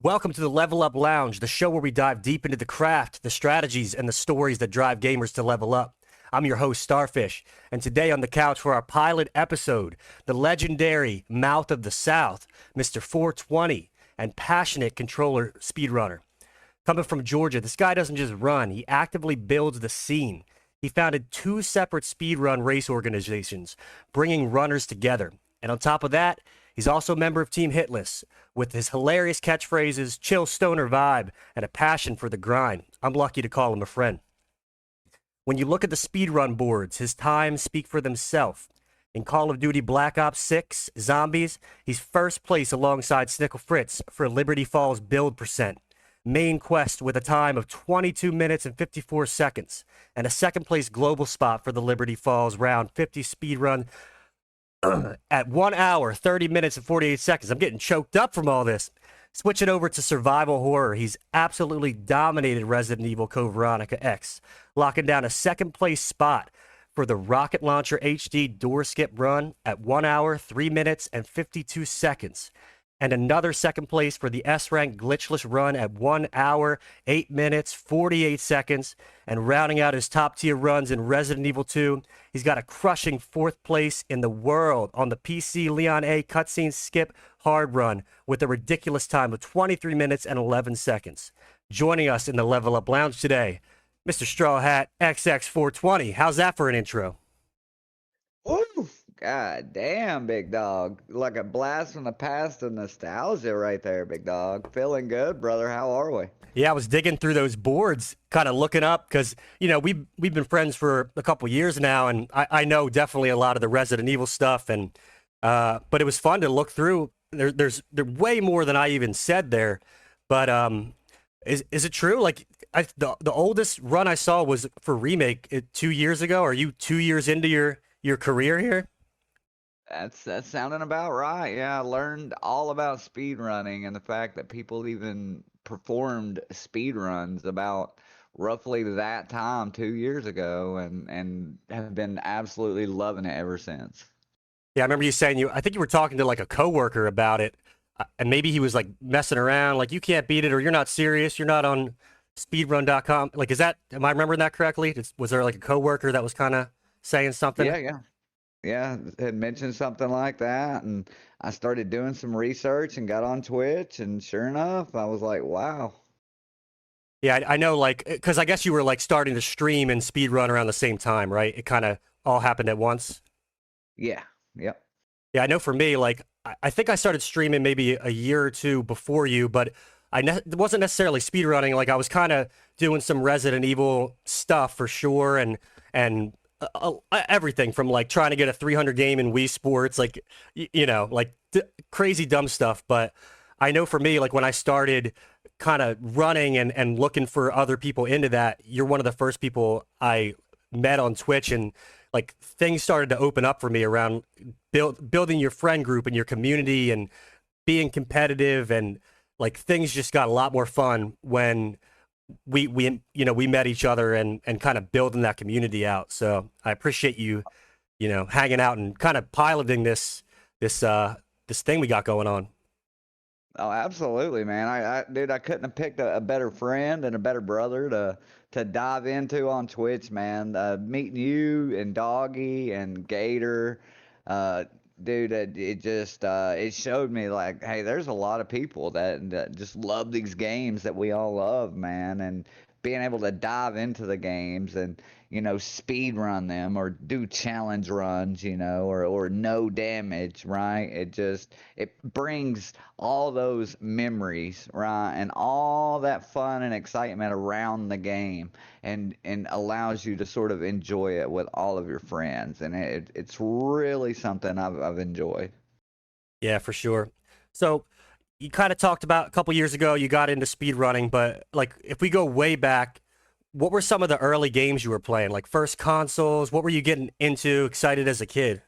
Welcome to the Level Up Lounge, the show where we dive deep into the craft, the strategies, and the stories that drive gamers to level up. I'm your host, Starfish, and today on the couch for our pilot episode, the legendary Mouth of the South, Mr. 420, and passionate controller speedrunner. Coming from Georgia, this guy doesn't just run, he actively builds the scene. He founded 2 separate speedrun race organizations, bringing runners together. And on top of that, he's also a member of Team Hitless, with his hilarious catchphrases, chill stoner vibe, and a passion for the grind. I'm lucky to call him a friend. When you look at the speedrun boards, his times speak for themselves. In Call of Duty Black Ops 6 Zombies, he's first place alongside Snickle Fritz for Liberty Falls build percent. Main quest with a time of 22 minutes and 54 seconds, and a second place global spot for the Liberty Falls round 50 speedrun at 1 hour, 30 minutes, and 48 seconds. I'm getting choked up from all this. Switching over to survival horror, he's absolutely dominated Resident Evil Code Veronica X, locking down a second place spot for the Rocket Launcher HD door skip run at 1 hour, 3 minutes, and 52 seconds. And another second place for the S-Rank Glitchless run at 1 hour, 8 minutes, 48 seconds. And rounding out his top tier runs in Resident Evil 2, he's got a crushing 4th place in the world on the PC Leon A cutscene skip hard run with a ridiculous time of 23 minutes and 11 seconds. Joining us in the Level Up Lounge today, Mr. Strawhatxx420. How's that for an intro? Woo! God damn, big dog. Like a blast from the past of nostalgia right there, big dog. Feeling good, brother. How are we? Yeah, I was digging through those boards, kind of looking up, because, we've been friends for a couple years now, and I know definitely a lot of the Resident Evil stuff, and but it was fun to look through. There's way more than I even said there, but is it true? Like, the oldest run I saw was for Remake 2 years ago. Are you 2 years into your career here? That's sounding about right. Yeah, I learned all about speed running and the fact that people even performed speed runs about roughly that time 2 years ago and have been absolutely loving it ever since. Yeah, I remember you saying I think you were talking to like a coworker about it, and maybe he was like messing around, like you can't beat it, or you're not serious, you're not on speedrun.com. Like, am I remembering that correctly? Was there like a coworker that was kind of saying something? Yeah, had mentioned something like that, and I started doing some research and got on Twitch, and sure enough, I was like, wow. Yeah, I know, like, because I guess you were like starting to stream and speedrun around the same time, right? It kind of all happened at once. Yeah, yep. Yeah, I know for me, like, I think I started streaming maybe a year or two before you, but it wasn't necessarily speedrunning. Like, I was kind of doing some Resident Evil stuff for sure, and everything from like trying to get a 300 game in Wii Sports, like, like crazy dumb stuff. But I know for me, like when I started kind of running and looking for other people into that, you're one of the first people I met on Twitch, and like things started to open up for me around building your friend group and your community and being competitive, and like things just got a lot more fun when we met each other and kind of building that community out. So I appreciate you hanging out and kind of piloting this thing we got going on. Oh, absolutely, man. Dude, I couldn't have picked a better friend and a better brother to dive into on Twitch, man. Meeting you and Doggy and Gator, uh, dude, it just it showed me like, hey, there's a lot of people that just love these games that we all love, man, and being able to dive into the games and speed run them or do challenge runs, or no damage, right? It brings all those memories, right, and all that fun and excitement around the game, and allows you to sort of enjoy it with all of your friends, and it's really something I've enjoyed. Yeah, for sure. So you kind of talked about a couple years ago you got into speed running, but like if we go way back, what were some of the early games you were playing? Like first consoles, what were you getting into, excited as a kid?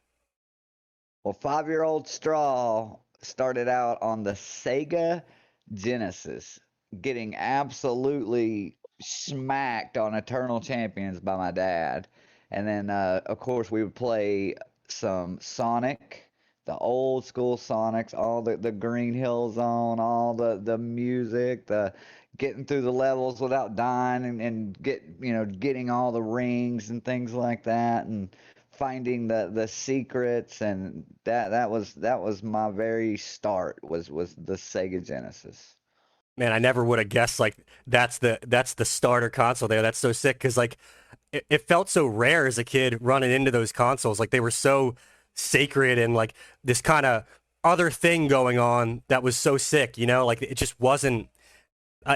Well, 5-year-old Straw started out on the Sega Genesis, getting absolutely smacked on Eternal Champions by my dad. And then, of course, we would play some Sonic, the old school Sonics, all the Green Hill Zone, all the music, the getting through the levels without dying, and getting all the rings and things like that, and finding the secrets, and that was my very start, was the Sega Genesis. Man, I never would have guessed like that's the starter console there. That's so sick because like it felt so rare as a kid running into those consoles. Like they were so sacred and like this kind of other thing going on that was so sick, you know? Like it just wasn't.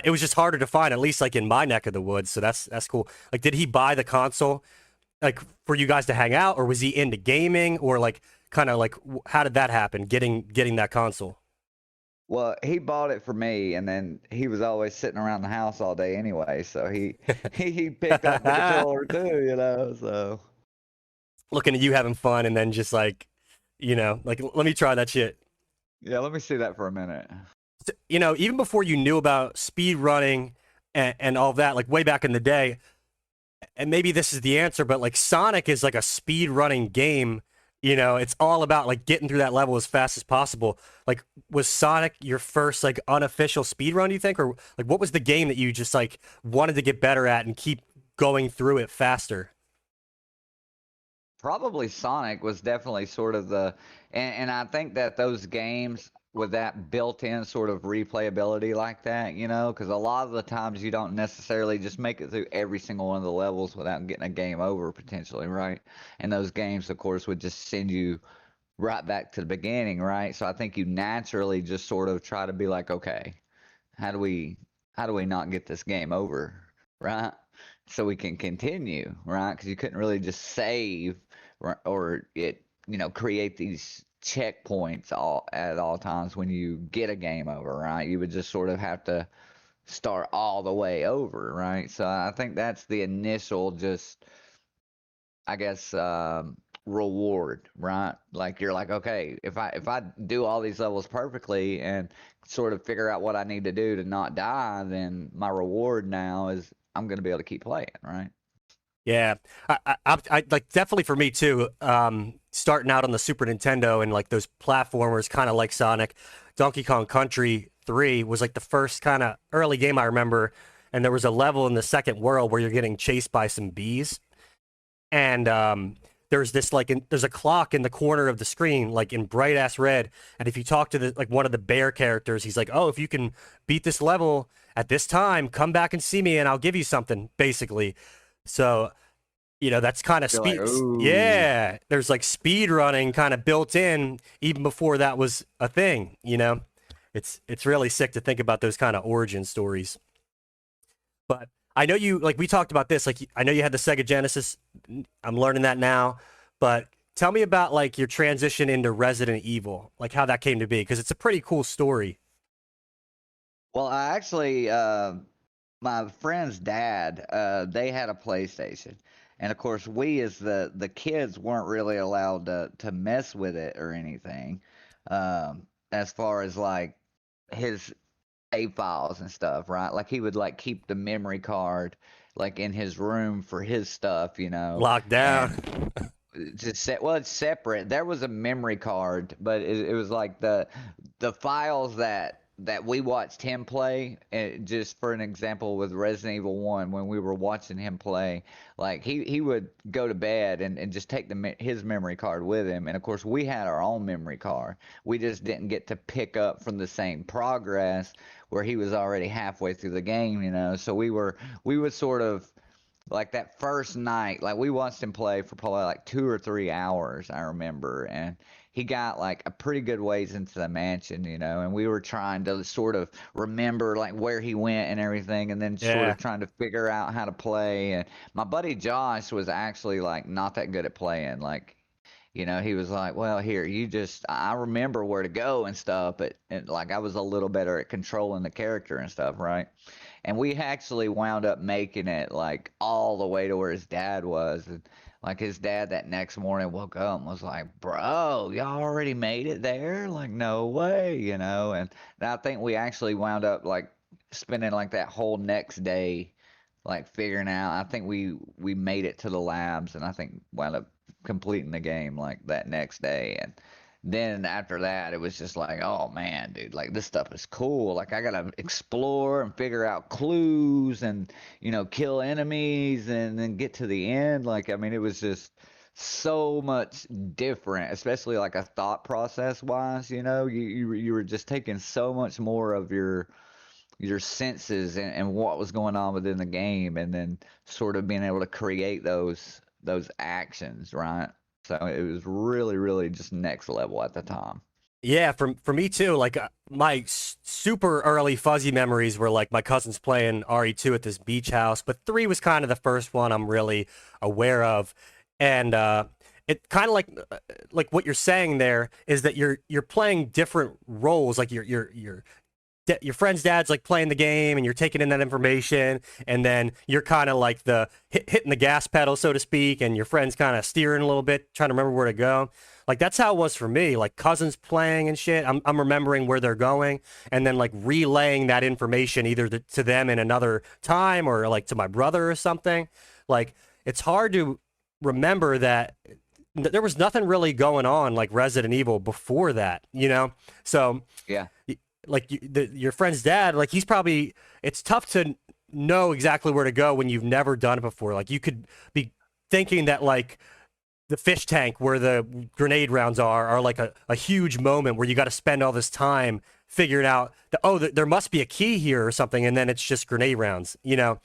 It was just harder to find, at least like in my neck of the woods. So that's cool. Like, did he buy the console like for you guys to hang out, or was he into gaming, or like kind of like how did that happen? Getting that console. Well, he bought it for me, and then he was always sitting around the house all day anyway, so he he picked up the controller too. So Looking at you having fun, and then just like, like let me try that shit. yeah, let me see that for a minute. Even before you knew about speed running and all that, like way back in the day, and maybe this is the answer, but like Sonic is like a speed running game. It's all about like getting through that level as fast as possible. Like, was Sonic your first like unofficial speed run, do you think? Or like what was the game that you just like wanted to get better at and keep going through it faster? Probably Sonic was definitely sort of and I think that those games with that built-in sort of replayability like that, because a lot of the times you don't necessarily just make it through every single one of the levels without getting a game over potentially, right? And those games, of course, would just send you right back to the beginning, right? So I think you naturally just sort of try to be like, okay, how do we not get this game over, right? So we can continue, right? Because you couldn't really just save or create these checkpoints at all times when you get a game over, right? You would just sort of have to start all the way over, right? So I think that's the initial just, I guess, reward, right? Like you're like, okay, if I do all these levels perfectly and sort of figure out what I need to do to not die, then my reward now is I'm going to be able to keep playing, right? Yeah, I like definitely for me too. Starting out on the Super Nintendo and like those platformers, kind of like Sonic, Donkey Kong Country 3 was like the first kind of early game I remember. And there was a level in the second world where you're getting chased by some bees, and there's this there's a clock in the corner of the screen, like in bright ass red. And if you talk to the like one of the bear characters, he's like, "Oh, if you can beat this level at this time, come back and see me, and I'll give you something." Basically, so that's kind of You're like, speed. ooh. Yeah, there's like speed running kind of built in even before that was a thing. It's really sick to think about those kind of origin stories. But I know you like we talked about this. Like I know you had the Sega Genesis. I'm learning that now. But tell me about like your transition into Resident Evil, like how that came to be, because it's a pretty cool story. Well, I actually, my friend's dad, they had a PlayStation, and of course, we as the kids weren't really allowed to mess with it or anything, as far as like his save files and stuff, right? Like he would like keep the memory card like in his room for his stuff, Locked down. and just set well, it's separate. There was a memory card, but it was like the files that we watched him play. Just for an example, with Resident Evil 1, when we were watching him play, like he would go to bed and just take his memory card with him. And of course, we had our own memory card. We just didn't get to pick up from the same progress where he was already halfway through the game. So we would sort of like that first night, like we watched him play for probably like 2 or 3 hours, I remember, and he got like a pretty good ways into the mansion, and we were trying to sort of remember like where he went and everything, and then sort Yeah. of trying to figure out how to play. And my buddy Josh was actually like not that good at playing, like. He was like, well, here, I remember where to go and stuff, but like I was a little better at controlling the character and stuff, right? And we actually wound up making it like all the way to where his dad was. And like his dad that next morning woke up and was like, bro, y'all already made it there? Like, no way. And I think we actually wound up like spending like that whole next day like figuring out. I think we made it to the labs, and I think wound up completing the game like that next day. And then after that, it was just like, oh man, dude, like this stuff is cool. Like I gotta explore and figure out clues and kill enemies and then get to the end. Like I mean, it was just so much different, especially like a thought process wise. You were just taking so much more of your senses and what was going on within the game, and then sort of being able to create those actions, right? So it was really, really just next level at the time. Yeah, for me too. Like my super early fuzzy memories were like my cousins playing RE2 at this beach house, but 3 was kind of the first one I'm really aware of, and it kind of like what you're saying there is that you're playing different roles. Like your friend's dad's like playing the game and you're taking in that information, and then you're kind of like the hitting the gas pedal, so to speak, and your friend's kind of steering a little bit, trying to remember where to go. Like that's how it was for me. Like cousins playing and shit. I'm remembering where they're going, and then like relaying that information either to them in another time or like to my brother or something. Like it's hard to remember that there was nothing really going on like Resident Evil before that, you know? So Yeah. like your friend's dad, like he's probably, it's tough to know exactly where to go when you've never done it before. Like you could be thinking that like the fish tank where the grenade rounds are like a huge moment where you got to spend all this time figuring out that, oh, there must be a key here or something, and then it's just grenade rounds, you know?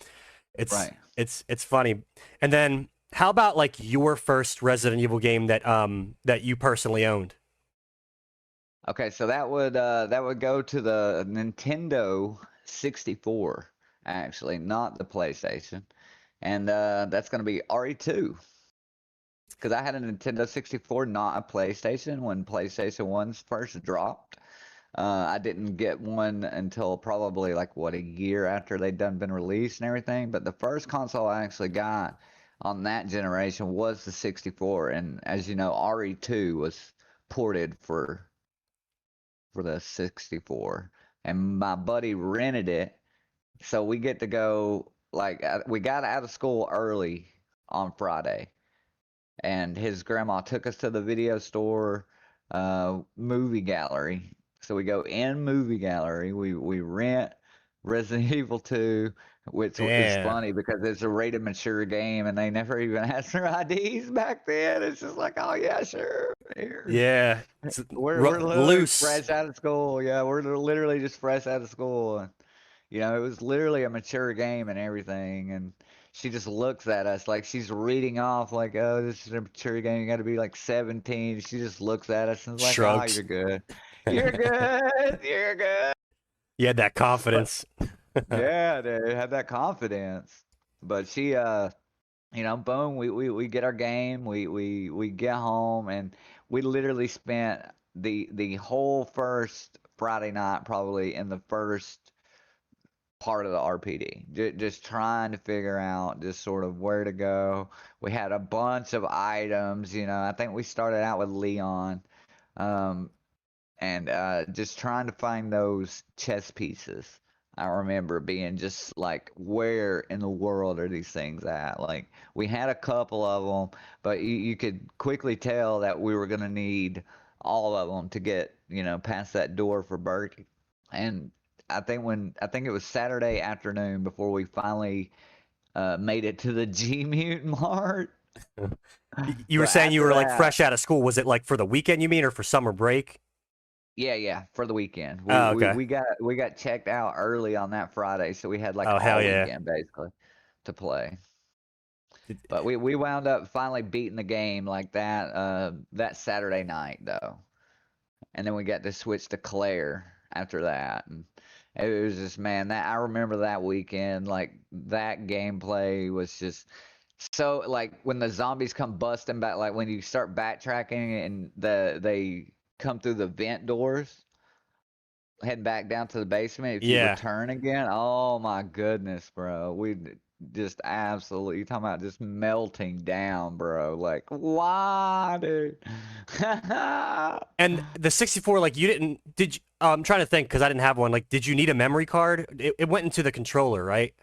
It's Right. it's funny. And then how about like your first Resident Evil game that you personally owned? Okay, so that would go to the Nintendo 64, actually, not the PlayStation. And that's going to be RE2. Because I had a Nintendo 64, not a PlayStation, when PlayStation 1's first dropped. I didn't get one until probably like what, a year after they'd been released and everything. But the first console I actually got on that generation was the 64, and as you know, RE2 was ported for the 64, and my buddy rented it, so we get to go. Like we got out of school early on Friday, and his grandma took us to the video store, movie gallery. So we go in movie gallery. We rent Resident Evil 2, which is Yeah. funny because it's a rated mature game, and they never even asked for IDs back then. It's just like, oh yeah, sure, here. Yeah. It's We're literally loose. fresh out of school. Yeah, we're literally just fresh out of school. And, it was literally a mature game and everything. And she just looks at us like she's reading off, like, oh, this is a mature game. You got to be like 17. She just looks at us and is like, oh, Shrugs. you're good. You're good. You're good. You had that But confidence. yeah, dude, had that confidence. But she, boom, we get our game, we get home, and we literally spent the whole first Friday night probably in the first part of the RPD, just trying to figure out just sort of where to go. We had a bunch of items, I think we started out with Leon, um, and just trying to find those chess pieces. I remember being just like, where in the world are these things at? Like, we had a couple of them, but you could quickly tell that we were going to need all of them to get, past that door for Bertie. And I think it was Saturday afternoon before we finally made it to the G Mute Mart. You were But saying you after were like that, fresh out of school. Was it like for the weekend, you mean, or for summer break? yeah, yeah, for the weekend. We Oh, we okay. we got we got checked out early on that Friday, so we had like Oh, hell all yeah. weekend basically to play. Did- But we wound up finally beating the game like that Saturday night though. And then we got to switch to Claire after that. And it was just, man, that I remember that weekend, like that gameplay was just so, like when the zombies come busting back, like when you start backtracking and they come through the vent doors heading back down to the basement, if you Yeah. return again, oh my goodness, bro. Just absolutely, you talking about just melting down, bro. Like, why, dude? And the 64, like you didn't, did you, I'm trying to think because I didn't have one. Like, did you need a memory card? It went into the controller, right?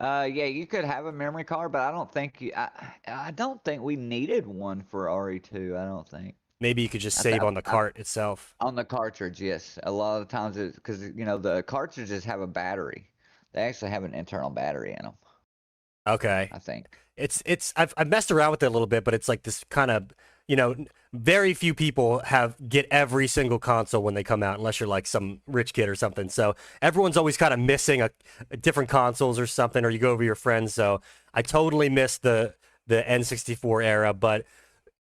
Yeah, you could have a memory card, but I don't think we needed one for RE2. I don't think. Maybe you could just I, save th- on the I, cart itself. on the cartridge, yes. A lot of the times it's because the cartridges have a battery. They actually have an internal battery in them, Okay. I think. I've messed around with it a little bit, but it's like this kind of, very few people get every single console when they come out, unless you're like some rich kid or something. So everyone's always kind of missing a different consoles or something, or you go over your friends. So I totally missed the N64 era, but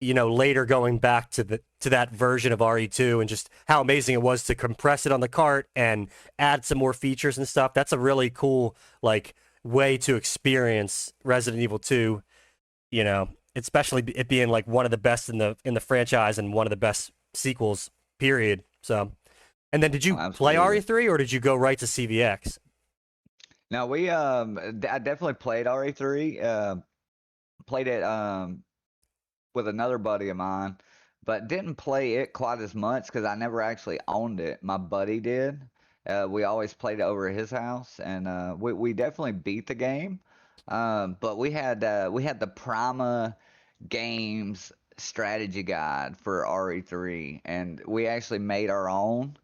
later going back to that version of RE2 and just how amazing it was to compress it on the cart and add some more features and stuff. That's a really cool like way to experience Resident Evil 2, especially it being like one of the best in the franchise and one of the best sequels, period. So, and then did Oh, you play absolutely. RE3 or did you go right to CVX? Now I definitely played RE3. Played it with another buddy of mine, but didn't play it quite as much because I never actually owned it. My buddy did. We always played it over at his house, and we definitely beat the game. But we had the Prima Games strategy guide for RE3, and we actually made our own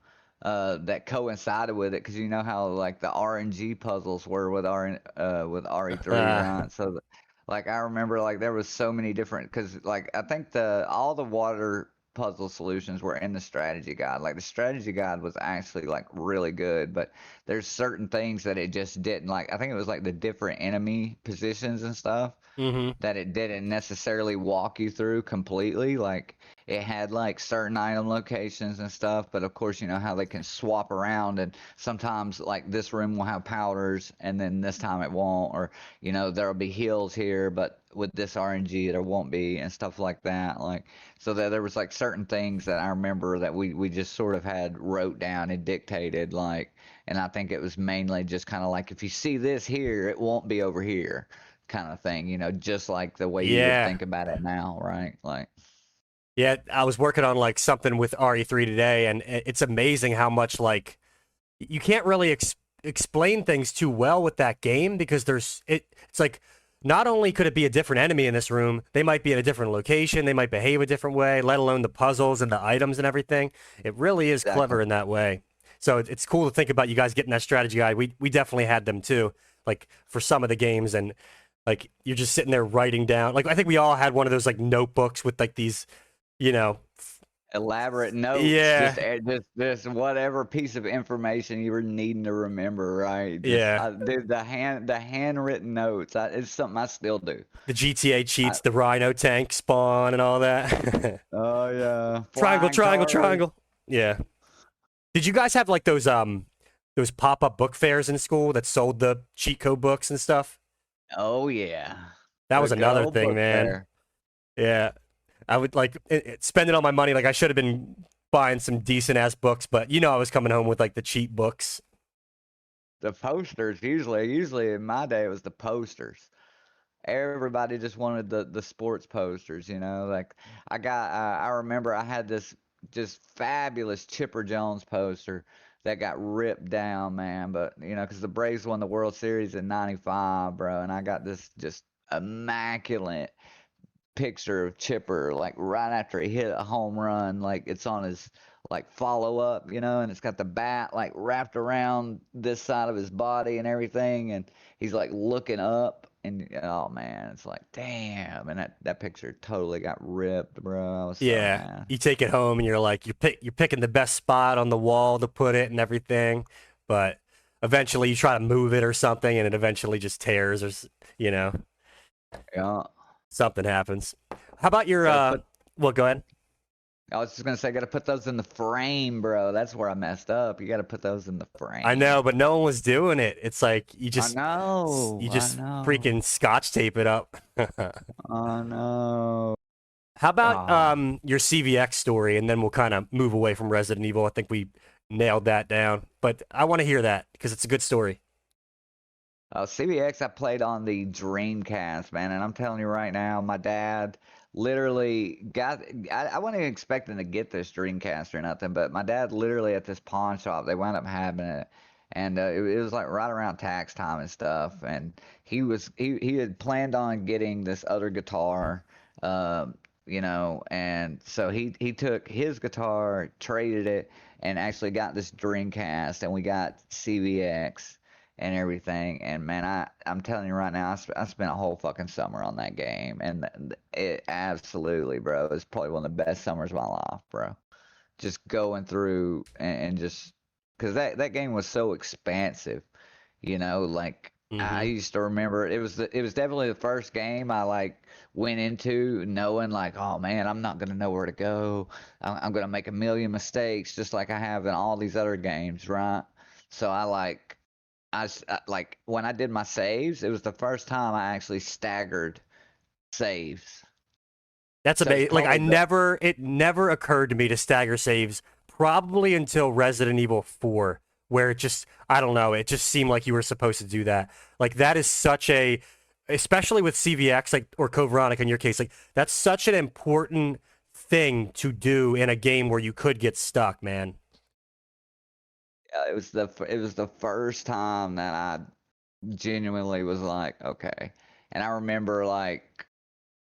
that coincided with it because you know how like the RNG puzzles were with RE3, right? So like I remember like there was so many different because like I think the all the water puzzle solutions were in the strategy guide. Like the strategy guide was actually like really good, but there's certain things that it just didn't like. I think it was like the different enemy positions and stuff Mm-hmm. that it didn't necessarily walk you through completely. Like it had like certain item locations and stuff, but of course, you know how they can swap around, and sometimes like this room will have powders and then this time it won't, or there'll be heals here, but with this RNG there won't be, and stuff like that. Like so that there was like certain things that I remember that we just sort of had wrote down and dictated like, and I think it was mainly just kind of like if you see this here, it won't be over here kind of thing, just like the way you would Yeah. think about it now, right? Like, Yeah, I was working on like something with RE3 today, and it's amazing how much like you can't really explain things too well with that game because it's like not only could it be a different enemy in this room, they might be in a different location, they might behave a different way, let alone the puzzles and the items and everything. It really is exactly. clever in that way. So it's cool to think about you guys getting that strategy guide. We definitely had them too, like for some of the games, and like you're just sitting there writing down. Like I think we all had one of those like notebooks with like these, you know, Elaborate notes, yeah, just whatever piece of information you were needing to remember, right? Just yeah. dude, the handwritten notes, it's something I still do. The GTA I, cheats, the Rhino tank spawn, and all that. oh yeah, Triangle, flying triangle, cars. triangle. Yeah. Did you guys have like those pop up book fairs in school that sold the cheat code books and stuff? Oh yeah, That the was good another old thing, book man. fair. Yeah, I would like spending all my money. Like I should have been buying some decent ass books, but I was coming home with like the cheap books. The posters usually in my day it was the posters. Everybody just wanted the sports posters, like I remember I had this just fabulous Chipper Jones poster that got ripped down, man, but because the Braves won the World Series in '95, bro, and I got this just immaculate picture of Chipper like right after he hit a home run, like it's on his like follow up, and it's got the bat like wrapped around this side of his body and everything, and he's like looking up, and oh man, it's like damn, and that picture totally got ripped, bro. I was so Yeah, mad. you take it home and you're like you're picking the best spot on the wall to put it and everything, but eventually you try to move it or something and it eventually just tears or you know Yeah, something happens. How about your gotta put. well, go ahead. I was just gonna say, gotta put those in the frame, bro. That's where I messed up. You gotta put those in the I know, frame. but no one was doing it. It's like I you know, I just know, freaking scotch tape it up. I know. How about Ah. your CVX story, and then we'll kind of move away from Resident Evil. I think we nailed that down, but I want to hear that because it's a good story. CBX I played on the Dreamcast, man, and I'm telling you right now, my dad literally got. I wasn't expecting to get this Dreamcast or nothing, but my dad literally at this pawn shop, they wound up having it, and it was like right around tax time and stuff, and he had planned on getting this other guitar. and so he took his guitar, traded it, and actually got this Dreamcast, and we got CVX and everything. And man, I'm telling you right now, I spent a whole fucking summer on that game, and it absolutely, bro, it's probably one of the best summers of my life, bro. Just going through and just because that game was so expansive, like I Mm-hmm. used to remember it was definitely the first game I like went into knowing like, oh man, I'm not gonna know where to go. I'm gonna make a million mistakes just like I have in all these other games, right? So like when I did my saves, it was the first time I actually staggered saves. That's So it's amazing. Like probably the it never occurred to me to stagger saves probably until Resident Evil 4, where it just, I don't know, it just seemed like you were supposed to do that. Like that is such a, especially with CVX, like, or Code Veronica in your case, like that's such an important thing to do in a game where you could get stuck, man. it was the first time that I genuinely was like, okay. And I remember like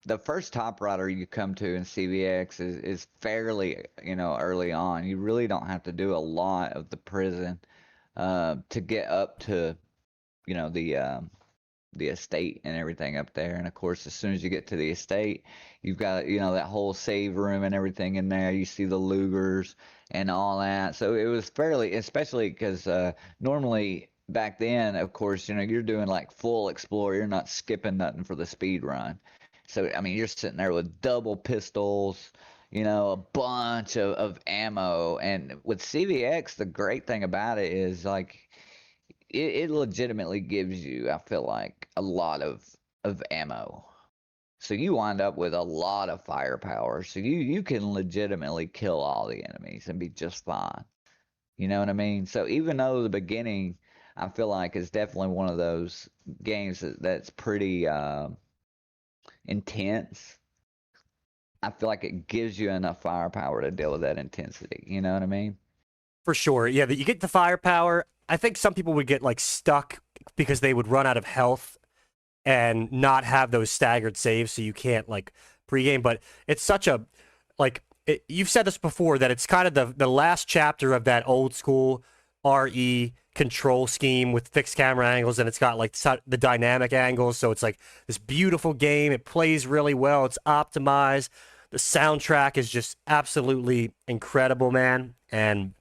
the first top rider you come to in CVX is fairly, early on. You really don't have to do a lot of the prison to get up to, you know, the estate and everything up there. And of course, as soon as you get to the estate, you've got, that whole save room and everything in there. You see the Lugers and all that. So it was fairly, especially because normally back then, of course, you're doing like full explore. You're not skipping nothing for the speed run. So, I mean, you're sitting there with double pistols, a bunch of ammo. And with CVX, the great thing about it is like it legitimately gives you, I feel like, a lot of ammo. So you wind up with a lot of firepower. So you can legitimately kill all the enemies and be just fine. You know what I mean? So even though the beginning, I feel like is definitely one of those games that's pretty intense. I feel like it gives you enough firepower to deal with that intensity. You know what I mean? For sure. Yeah, that you get the firepower. I think some people would get like stuck because they would run out of health and not have those staggered saves, so you can't like pregame. But it's such a you've said this before that it's kind of the last chapter of that old school RE control scheme with fixed camera angles, and it's got like the dynamic angles, so it's like this beautiful game. It plays really well. It's optimized. The soundtrack is just absolutely incredible, man, and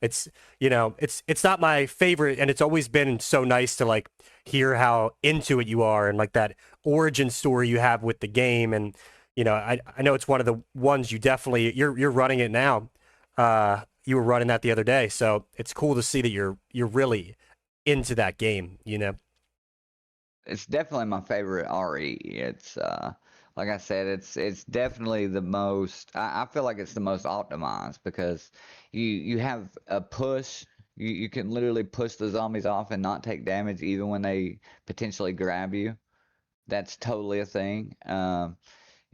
it's it's not my favorite, and it's always been so nice to like hear how into it you are and like that origin story you have with the game. And I know it's one of the ones you definitely you're running it now. You were running that the other day, so it's cool to see that you're really into that game. It's definitely my favorite RE. It's like I said, it's definitely the most. I feel like it's the most optimized because you have a push. You can literally push the zombies off and not take damage even when they potentially grab you. That's totally a thing.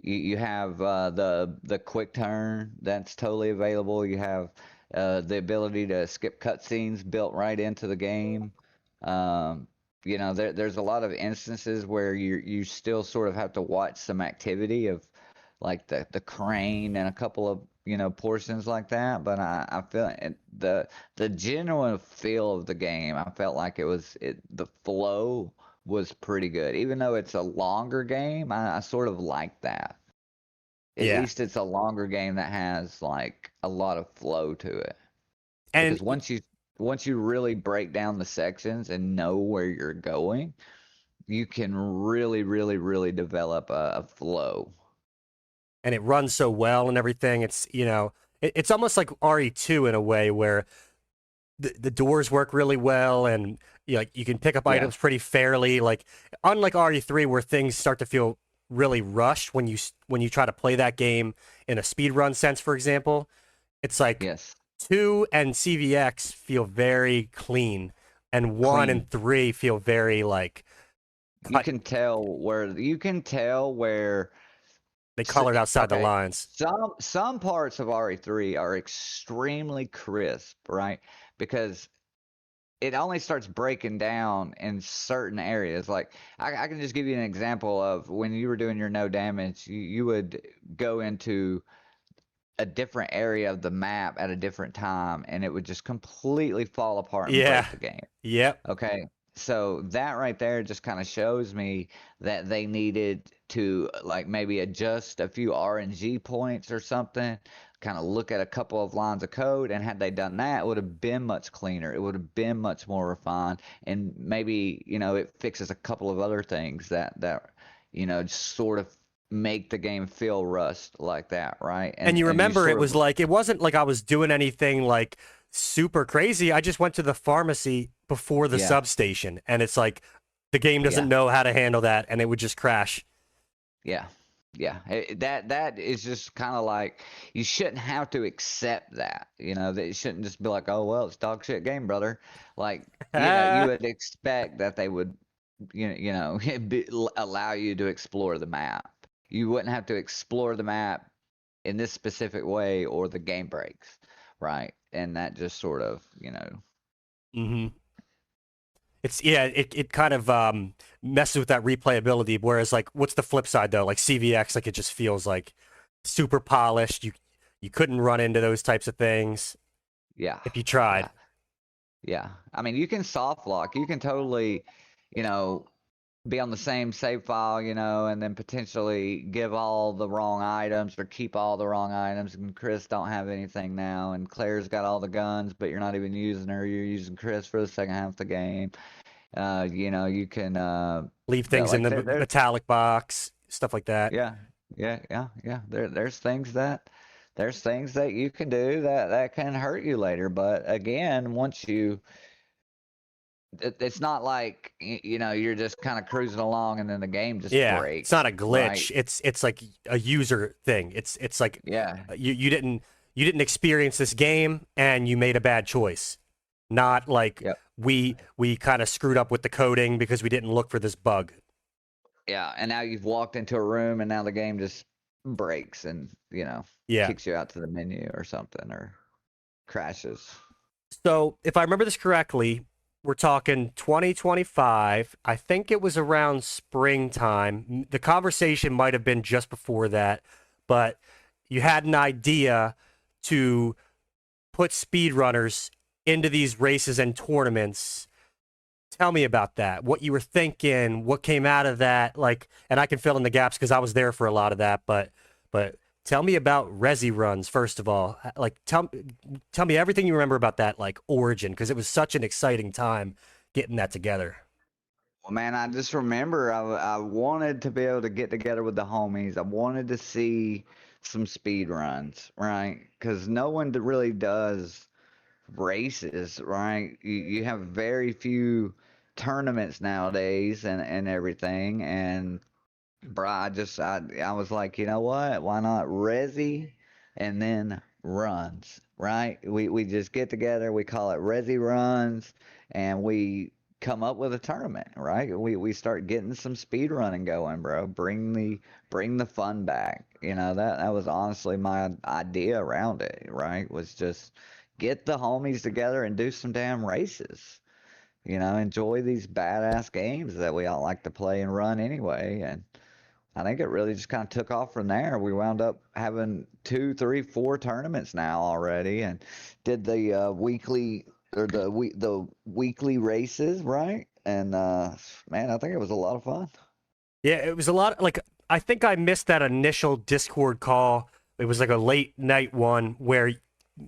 You have the quick turn. That's totally available. You have the ability to skip cutscenes built right into the game. Um, there's a lot of instances where you still sort of have to watch some activity of like the crane and a couple of portions like that. But I feel the genuine feel of the game. I felt like the flow was pretty good. Even though it's a longer game, I sort of like that. At Yeah, least it's a longer game that has like a lot of flow to it. and Because once you really break down the sections and know where you're going, you can really, really, really develop a flow. it runs so well and everything. It's almost like RE2 in a way where the doors work really well, and like you can pick up Yeah. items pretty fairly. Like unlike RE3, where things start to feel really rushed when you try to play that game in a speedrun sense, for example. It's like Yes. 2 and CVX feel very clean, and 1 Clean. and 3 feel very like You cut. can tell where They colored outside the okay, lines. some parts of RE3 are extremely crisp, right? Because it only starts breaking down in certain areas. Like I can just give you an example of when you were doing your no damage, you would go into a different area of the map at a different time, and it would just completely fall apart and Yeah. break the game. Yep. Okay, so that right there just kind of shows me that they needed to like maybe adjust a few RNG points or something, kind of look at a couple of lines of code, and had they done that, it would have been much cleaner. It would have been much more refined, and maybe, it fixes a couple of other things that just sort of make the game feel rust like that, right? And you And you remember it sort was of, like it wasn't like I was doing anything like super crazy. I just went to the pharmacy before the yeah, substation, and it's like the game doesn't yeah. know how to handle that, and it would just crash. Yeah. Yeah. That is just kind of like you shouldn't have to accept that. That you shouldn't just be like, "Oh, well, it's dog shit game, brother." Like, you would expect that they would allow you to explore the map. You wouldn't have to explore the map in this specific way or the game breaks, right? And that just sort of, hmm It's yeah, it kind of messes with that replayability. Whereas like, what's the flip side though? Like CVX, like it just feels like super polished. You couldn't run into those types of things yeah. if you tried. Yeah. Yeah. I mean, you can soft lock. You can totally, you know, be on the same save file, and then potentially give all the wrong items or keep all the wrong items. And Chris don't have anything now, and Claire's got all the guns, but you're not even using her. You're using Chris for the second half of the game. You can, Leave things in like the there, metallic box, stuff like that. yeah, yeah. There's things that you can do that can hurt you later. But again, once it's not like you're just kind of cruising along and then the game just Yeah, it's not breaks, a right? glitch. It's like a user thing. It's like Yeah, you didn't experience this game and you made a bad choice. Not like yep, we kind of screwed up with the coding because we didn't look for this bug. yeah. And now you've walked into a room and now the game just breaks and Yeah. kicks you out to the menu or something or crashes. So if I remember this correctly, we're talking 2025. I think it was around springtime. The conversation might have been just before that, but you had an idea to put speedrunners into these races and tournaments. Tell me about that. What you were thinking, what came out of that, like, and I can fill in the gaps because I was there for a lot of that, but tell me about Resi runs first of all. Like tell me everything you remember about that like origin because it was such an exciting time getting that together. Well, man, I just remember I wanted to be able to get together with the homies. I wanted to see some speed runs, right? Because no one really does races, right? You have very few tournaments nowadays and everything. And bro, I was like, you know what? Why not Resi and then runs, right? We just get together, we call it Resi runs, and we come up with a tournament, right? We start getting some speed running going, bro. Bring the fun back. That was honestly my idea around it, right? Was just get the homies together and do some damn races. Enjoy these badass games that we all like to play and run anyway. And I think it really just kind of took off from there. We wound up having two, three, four tournaments now already, and did the weekly or the weekly races, right? And man, I think it was a lot of fun. Yeah, it was a lot like I think I missed that initial Discord call. It was like a late night one where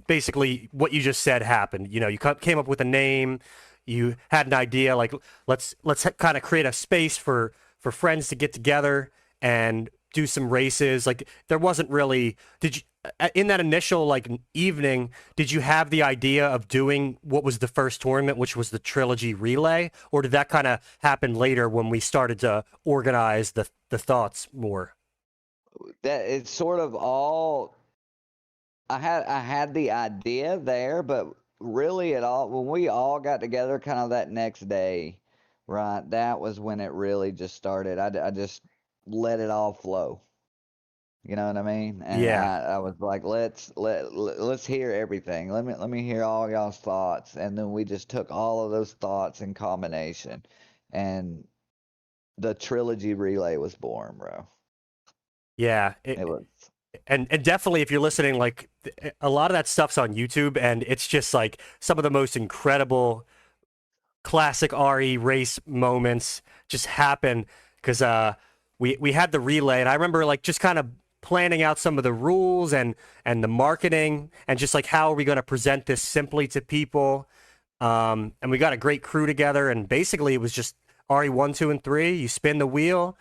basically what you just said happened. You came up with a name, you had an idea like let's kind of create a space for friends to get together and do some races. Like there wasn't really did you in that initial like evening, did you have the idea of doing what was the first tournament, which was the trilogy relay, or did that kind of happen later when we started to organize the thoughts more? That it's sort of all I had the idea there, but really it all when we all got together kind of that next day, right? That was when it really just started. I just let it all flow. You know what I mean? And Yeah. I was like, let's hear everything. Let me hear all y'all's thoughts. And then we just took all of those thoughts in combination, and the trilogy relay was born, bro. Yeah. It was. And definitely if you're listening, like a lot of that stuff's on YouTube, and it's just like some of the most incredible classic RE race moments just happen because we had the relay, and I remember like just kind of planning out some of the rules and the marketing and just like how are we going to present this simply to people. And we got a great crew together, and basically it was just RE1, 2, and 3. You spin the wheel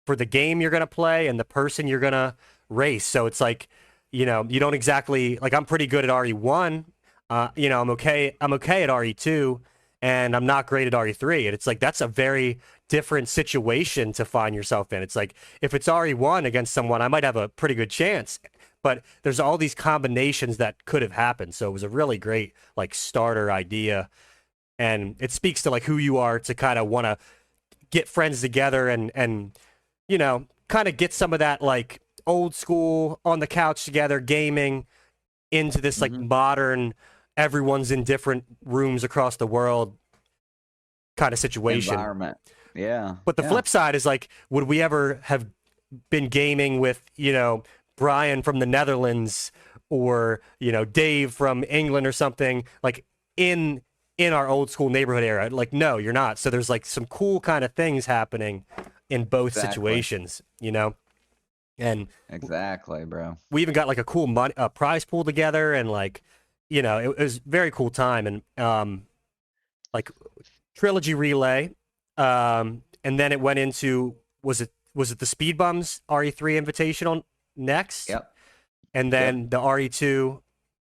for the game you're going to play and the person you're going to race. So it's like, you don't exactly like I'm pretty good at RE1. I'm okay at RE2 and I'm not great at RE3. And it's like that's a very different situation to find yourself in. It's like if it's RE1 against someone, I might have a pretty good chance. But there's all these combinations that could have happened. So it was a really great like starter idea. And it speaks to like who you are to kind of want to get friends together and kind of get some of that like old school on the couch together gaming into this like Hmm. modern, everyone's in different rooms across the world kind of situation. Environment. Yeah. But the Yeah. flip side is like, would we ever have been gaming with, Brian from the Netherlands or, Dave from England or something like in our old school neighborhood era? Like, no, you're not. So there's like some cool kind of things happening in both Exactly. situations. And Exactly, bro. we even got like a cool prize pool together, and like, it was a very cool time. And like trilogy relay, and then it went into was it the Speed Bums RE3 Invitational next, Yep. and Yep. then the RE2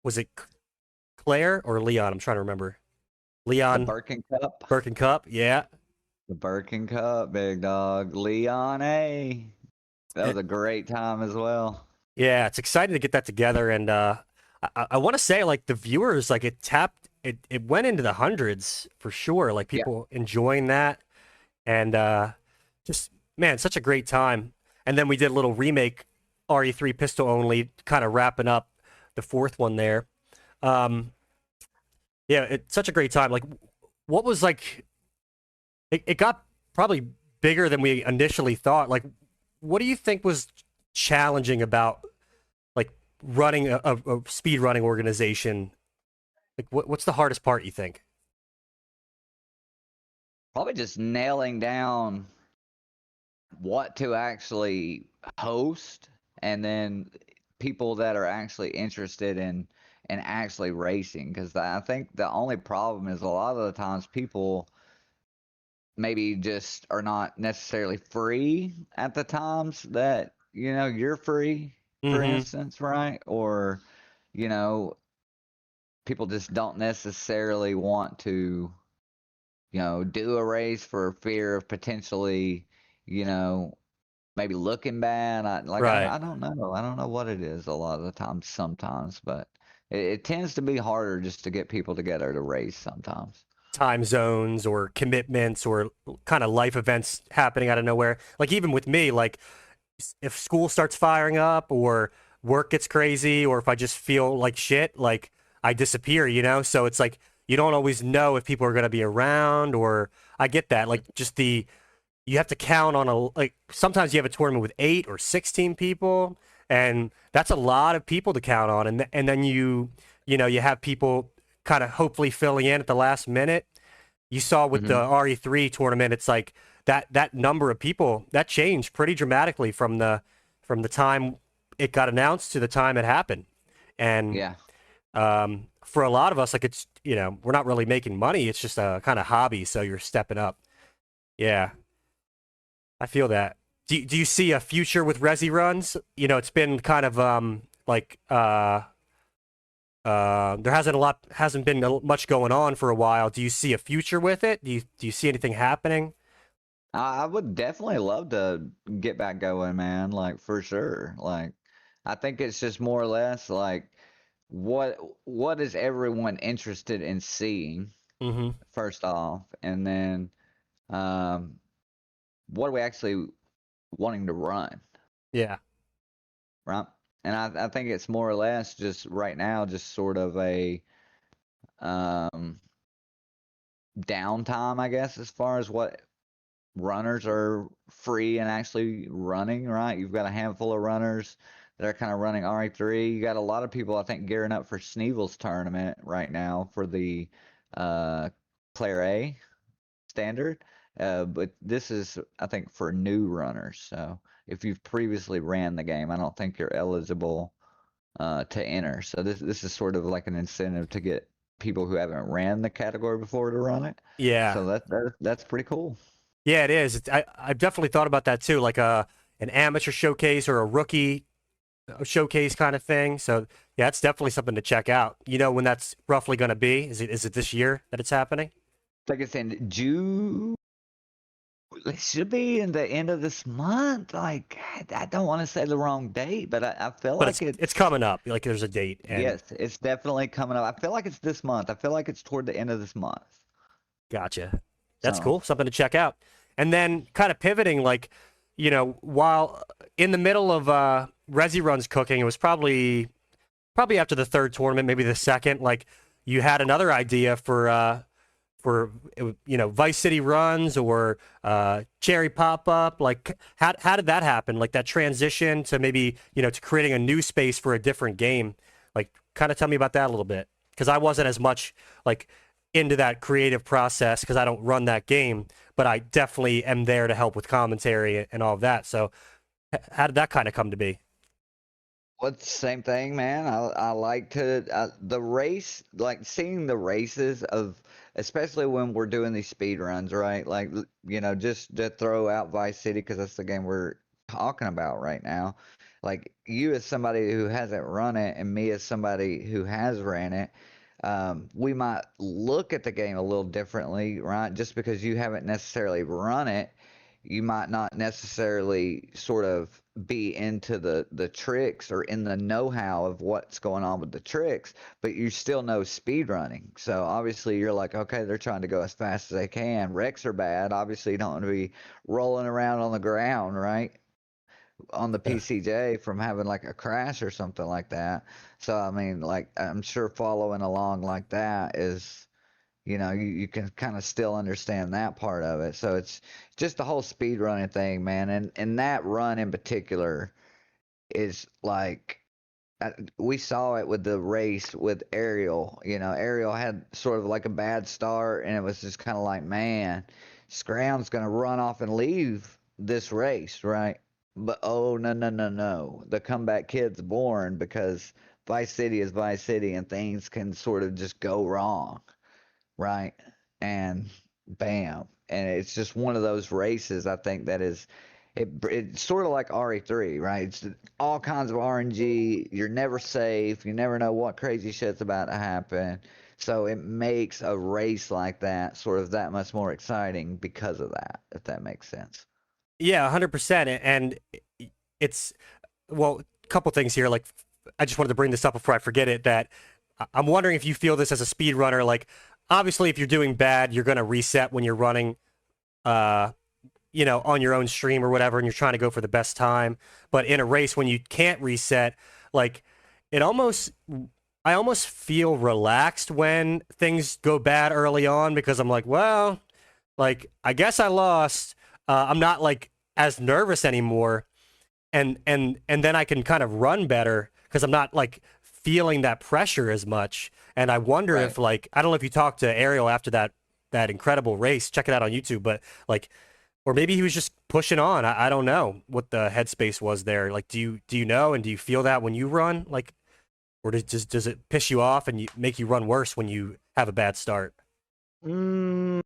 was it Claire or Leon? I'm trying to remember. The Leon Birkin Cup. Birkin Cup, yeah. The Birkin Cup, big dog. Leon A. That Eh, was a great time as well. Yeah, it's exciting to get that together, and I want to say like the viewers, like it went into the hundreds for sure. Like Yeah. people enjoying that, and just man, such a great time. And then we did a little remake RE3 pistol only, kind of wrapping up the fourth one there. Um, yeah, it's such a great time. Like, what was like? It got probably bigger than we initially thought. Like, what do you think was challenging about like running a speed running organization? Like, what's the hardest part you think? Probably just nailing down what to actually host, and then people that are actually interested in actually racing, because I think the only problem is a lot of the times people maybe just are not necessarily free at the times that you're free, for Mm-hmm. instance, right? Or you know people just don't necessarily want to do a race for fear of potentially you know maybe looking bad. Right. I don't know. I don't know what it is a lot of the times sometimes, but it tends to be harder just to get people together to race sometimes. Time zones or commitments or kind of life events happening out of nowhere. Like even with me, like if school starts firing up or work gets crazy or if I just feel like shit, like I disappear. So it's like you don't always know if people are going to be around or I get that. Like just you have to count on like sometimes you have a tournament with 8 or 16 people and that's a lot of people to count on and then you have people kind of hopefully filling in at the last minute. You saw with the Hmm. RE3 tournament, it's like that number of people that changed pretty dramatically from the time it got announced to the time it happened. And Yeah. for a lot of us, like it's we're not really making money. It's just a kind of hobby, so you're stepping up. Yeah, I feel that. Do you see a future with Resi runs? It's been kind of like there hasn't been much going on for a while. Do you see a future with it? Do you see anything happening? I would definitely love to get back going, man, like for sure. Like I think it's just more or less like what what is everyone interested in seeing Mm-hmm. first off, and then um what are we actually wanting to run? Yeah. right? And I think it's more or less just right now, just sort of a um, downtime, I guess, as far as what runners are free and actually running, right? You've got a handful of runners that are kind of running RE3. You got a lot of people, I think, gearing up for Sneevel's tournament right now for the uh, Player A standard. But this is, I think, for new runners. So if you've previously ran the game, I don't think you're eligible to enter. So this is sort of like an incentive to get people who haven't ran the category before to run it. Yeah. So that's pretty cool. Yeah, it is. I've definitely thought about that too, like an amateur showcase or a rookie showcase kind of thing. So yeah, it's definitely something to check out. You know when that's roughly going to be? Is it this year that it's happening? Like I said, June. It should be in the end of this month. Like I don't want to say the wrong date, but I feel But like it's coming up. Like there's a date, and yes, it's definitely coming up. I feel like it's this month. I feel like it's toward the end of this month. gotcha. That's So cool. Something to check out. And then kind of pivoting, like, while in the middle of Resi Runs cooking, it was probably after the third tournament, maybe the second. Like, you had another idea for Vice City Runs or Cherry Pop Up. Like, how did that happen? Like that transition to maybe to creating a new space for a different game. Like, kind of tell me about that a little bit, because I wasn't as much like into that creative process because I don't run that game, but I definitely am there to help with commentary and all of that. So, how did that kind of come to be? well, it's the same thing, man. I like to the race, like seeing the races of, especially when we're doing these speed runs, right? Like just to throw out Vice City because that's the game we're talking about right now. Like you as somebody who hasn't run it, and me as somebody who has ran it, we might look at the game a little differently, right? Just because you haven't necessarily run it, you might not necessarily sort of be into the tricks or in the know-how of what's going on with the tricks, but you still know speed running. So obviously you're like, okay, they're trying to go as fast as they can. Wrecks are bad. Obviously you don't want to be rolling around on the ground, right? On the Yeah. PCJ from having like a crash or something like that. So I mean, like I'm sure following along like that is, you can kind of still understand that part of it. So it's just the whole speed running thing, man. And that run in particular is like we saw it with the race with Ariel. Ariel had sort of like a bad start, and it was just kind of like, man, Scram's gonna run off and leave this race, right? But oh no no no no, the comeback kid's born because Vice City is Vice City, and things can sort of just go wrong, right? And bam. And it's just one of those races I think that is it's sort of like RE3, right? It's all kinds of RNG. You're never safe. You never know what crazy shit's about to happen. So it makes a race like that sort of that much more exciting because of that, if that makes sense. Yeah, 100%. And it's, well, a couple things here. Like, I just wanted to bring this up before I forget it, that I'm wondering if you feel this as a speedrunner. Like, obviously, if you're doing bad, you're going to reset when you're running, uh, on your own stream or whatever, and you're trying to go for the best time. But in a race, when you can't reset, like, it almost, I almost feel relaxed when things go bad early on because I'm like, well, like, I guess I lost. I'm not like as nervous anymore, and then I can kind of run better because I'm not like feeling that pressure as much. And I wonder Right. if, like, I don't know if you talked to Ariel after that incredible race. Check it out on YouTube. But like, or maybe he was just pushing on. I don't know what the headspace was there. Like, do you know, and do you feel that when you run? Like, or does it piss you off and make you run worse when you have a bad start? Mm,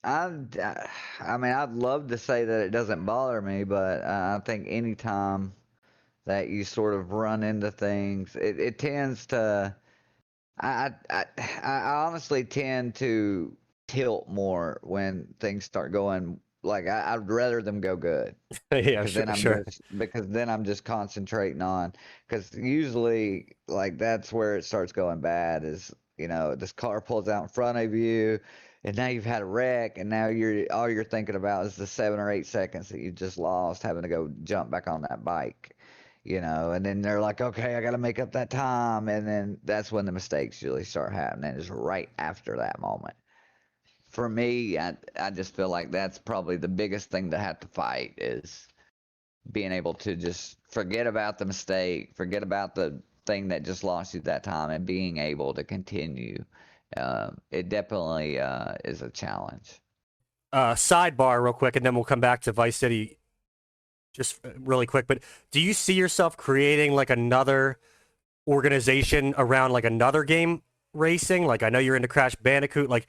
I, I mean, I'd love to say that it doesn't bother me, but I think anytime that you sort of run into things, it tends to. I honestly tend to tilt more when things start going like I'd rather them go good Yeah, because sure, then I'm sure. just concentrating on because usually like that's where it starts going bad is this car pulls out in front of you and now you've had a wreck and now you're thinking about is the 7 or 8 seconds that you just lost having to go jump back on that bike and then they're like, okay, I got to make up that time. And then that's when the mistakes usually start happening, is right after that moment. For me, I just feel like that's probably the biggest thing to have to fight, is being able to just forget about the mistake, forget about the thing that just lost you that time, and being able to continue. It definitely is a challenge. Sidebar, real quick, and then we'll come back to Vice City just really quick. But do you see yourself creating like another organization around like another game racing? Like I know you're into Crash Bandicoot. Like,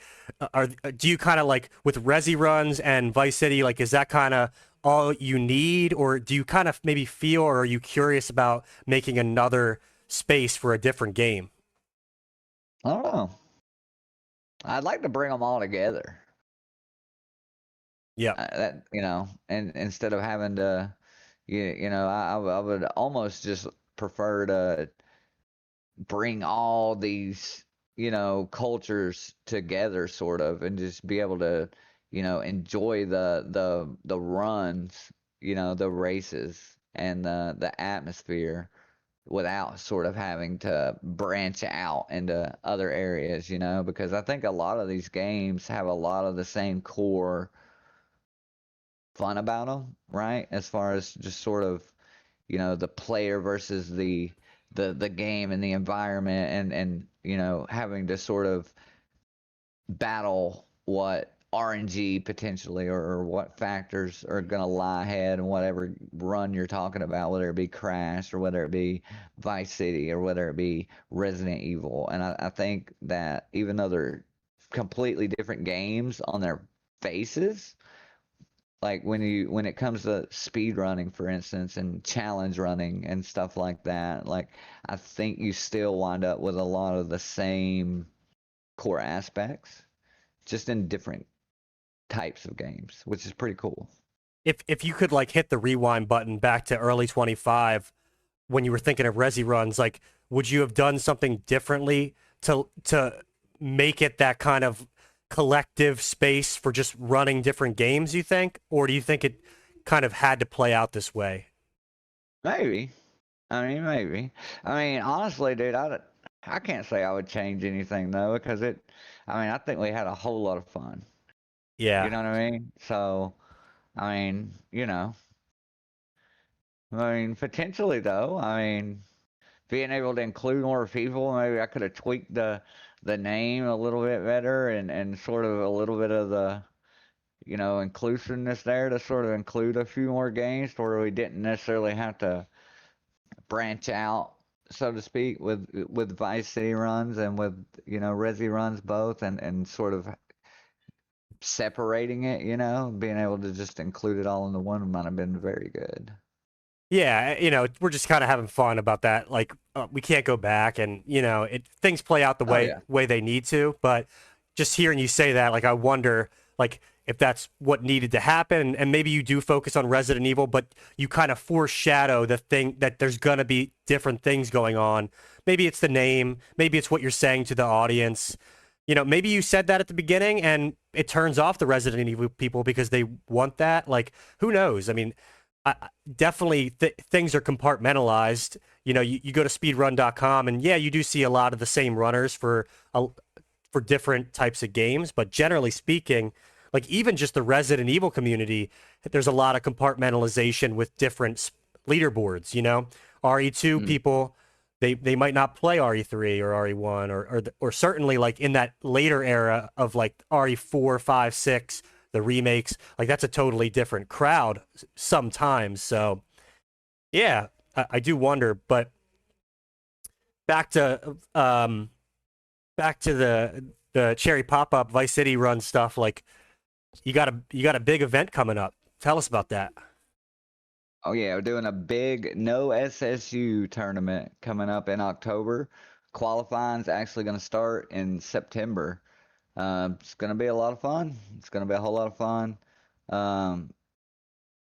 do you kind of like with Resi runs and Vice City? Like, is that kind of all you need, or do you kind of maybe feel, or are you curious about making another space for a different game? I don't know. I'd like to bring them all together. Yeah. And instead of having to, I would almost just prefer to bring all these, cultures together, sort of, and just be able to, enjoy the runs, the races, and the atmosphere, without sort of having to branch out into other areas, because I think a lot of these games have a lot of the same core fun about them, right? As far as just sort of, the player versus the game and the environment, and having to sort of battle what RNG potentially, or what factors are going to lie ahead, and whatever run you're talking about, whether it be Crash, or whether it be Vice City, or whether it be Resident Evil. And I think that even though they're completely different games on their faces, like when it comes to speed running, for instance, and challenge running and stuff like that, like I think you still wind up with a lot of the same core aspects, just in different types of games, which is pretty cool. If you could like hit the rewind button back to early 25 when you were thinking of Resi runs, like would you have done something differently to make it that kind of collective space for just running different games, you think? Or do you think it kind of had to play out this way? Maybe. I mean, maybe. I mean, honestly, dude, I can't say I would change anything though, because I think we had a whole lot of fun. You Yeah. know what I mean? So, I mean, potentially though, being able to include more people, maybe I could have tweaked the name a little bit better, and sort of a little bit of the, inclusiveness there, to sort of include a few more games where we didn't necessarily have to branch out, so to speak, with Vice City runs, and with, Resi runs both, and sort of separating it, being able to just include it all in the one might have been very good. Yeah, we're just kind of having fun about that. Like, we can't go back, and things play out the Oh way yeah. way they need to. But just hearing you say that, like, I wonder, like, if that's what needed to happen, and maybe you do focus on Resident Evil, but you kind of foreshadow the thing that there's gonna be different things going on. Maybe it's the name, maybe it's what you're saying to the audience. Maybe you said that at the beginning, and it turns off the Resident Evil people because they want that. Like, who knows? I mean, definitely things are compartmentalized. You go to speedrun.com, and yeah, you do see a lot of the same runners for different types of games, but generally speaking, like even just the Resident Evil community, there's a lot of compartmentalization with different leaderboards. RE2 Mm. people, they might not play RE3 or RE1, or certainly like in that later era of like RE4, 5, 6, the remakes, like that's a totally different crowd sometimes. So yeah, I do wonder. But back to the cherry pop up Vice City run stuff. Like you got a big event coming up. Tell us about that. Oh yeah, we're doing a big no SSU tournament coming up in October. Qualifying's actually going to start in September. It's going to be a lot of fun. It's going to be a whole lot of fun. Um,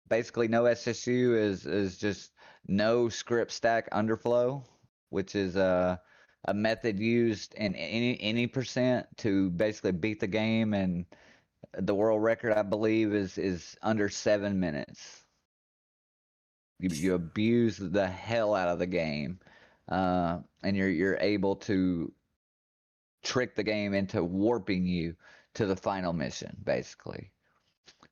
Basically, no SSU is just no script stack underflow, which is a method used in any percent to basically beat the game, and the world record, I believe, is under 7 minutes. you abuse the hell out of the game, and you're able to trick the game into warping you to the final mission, basically.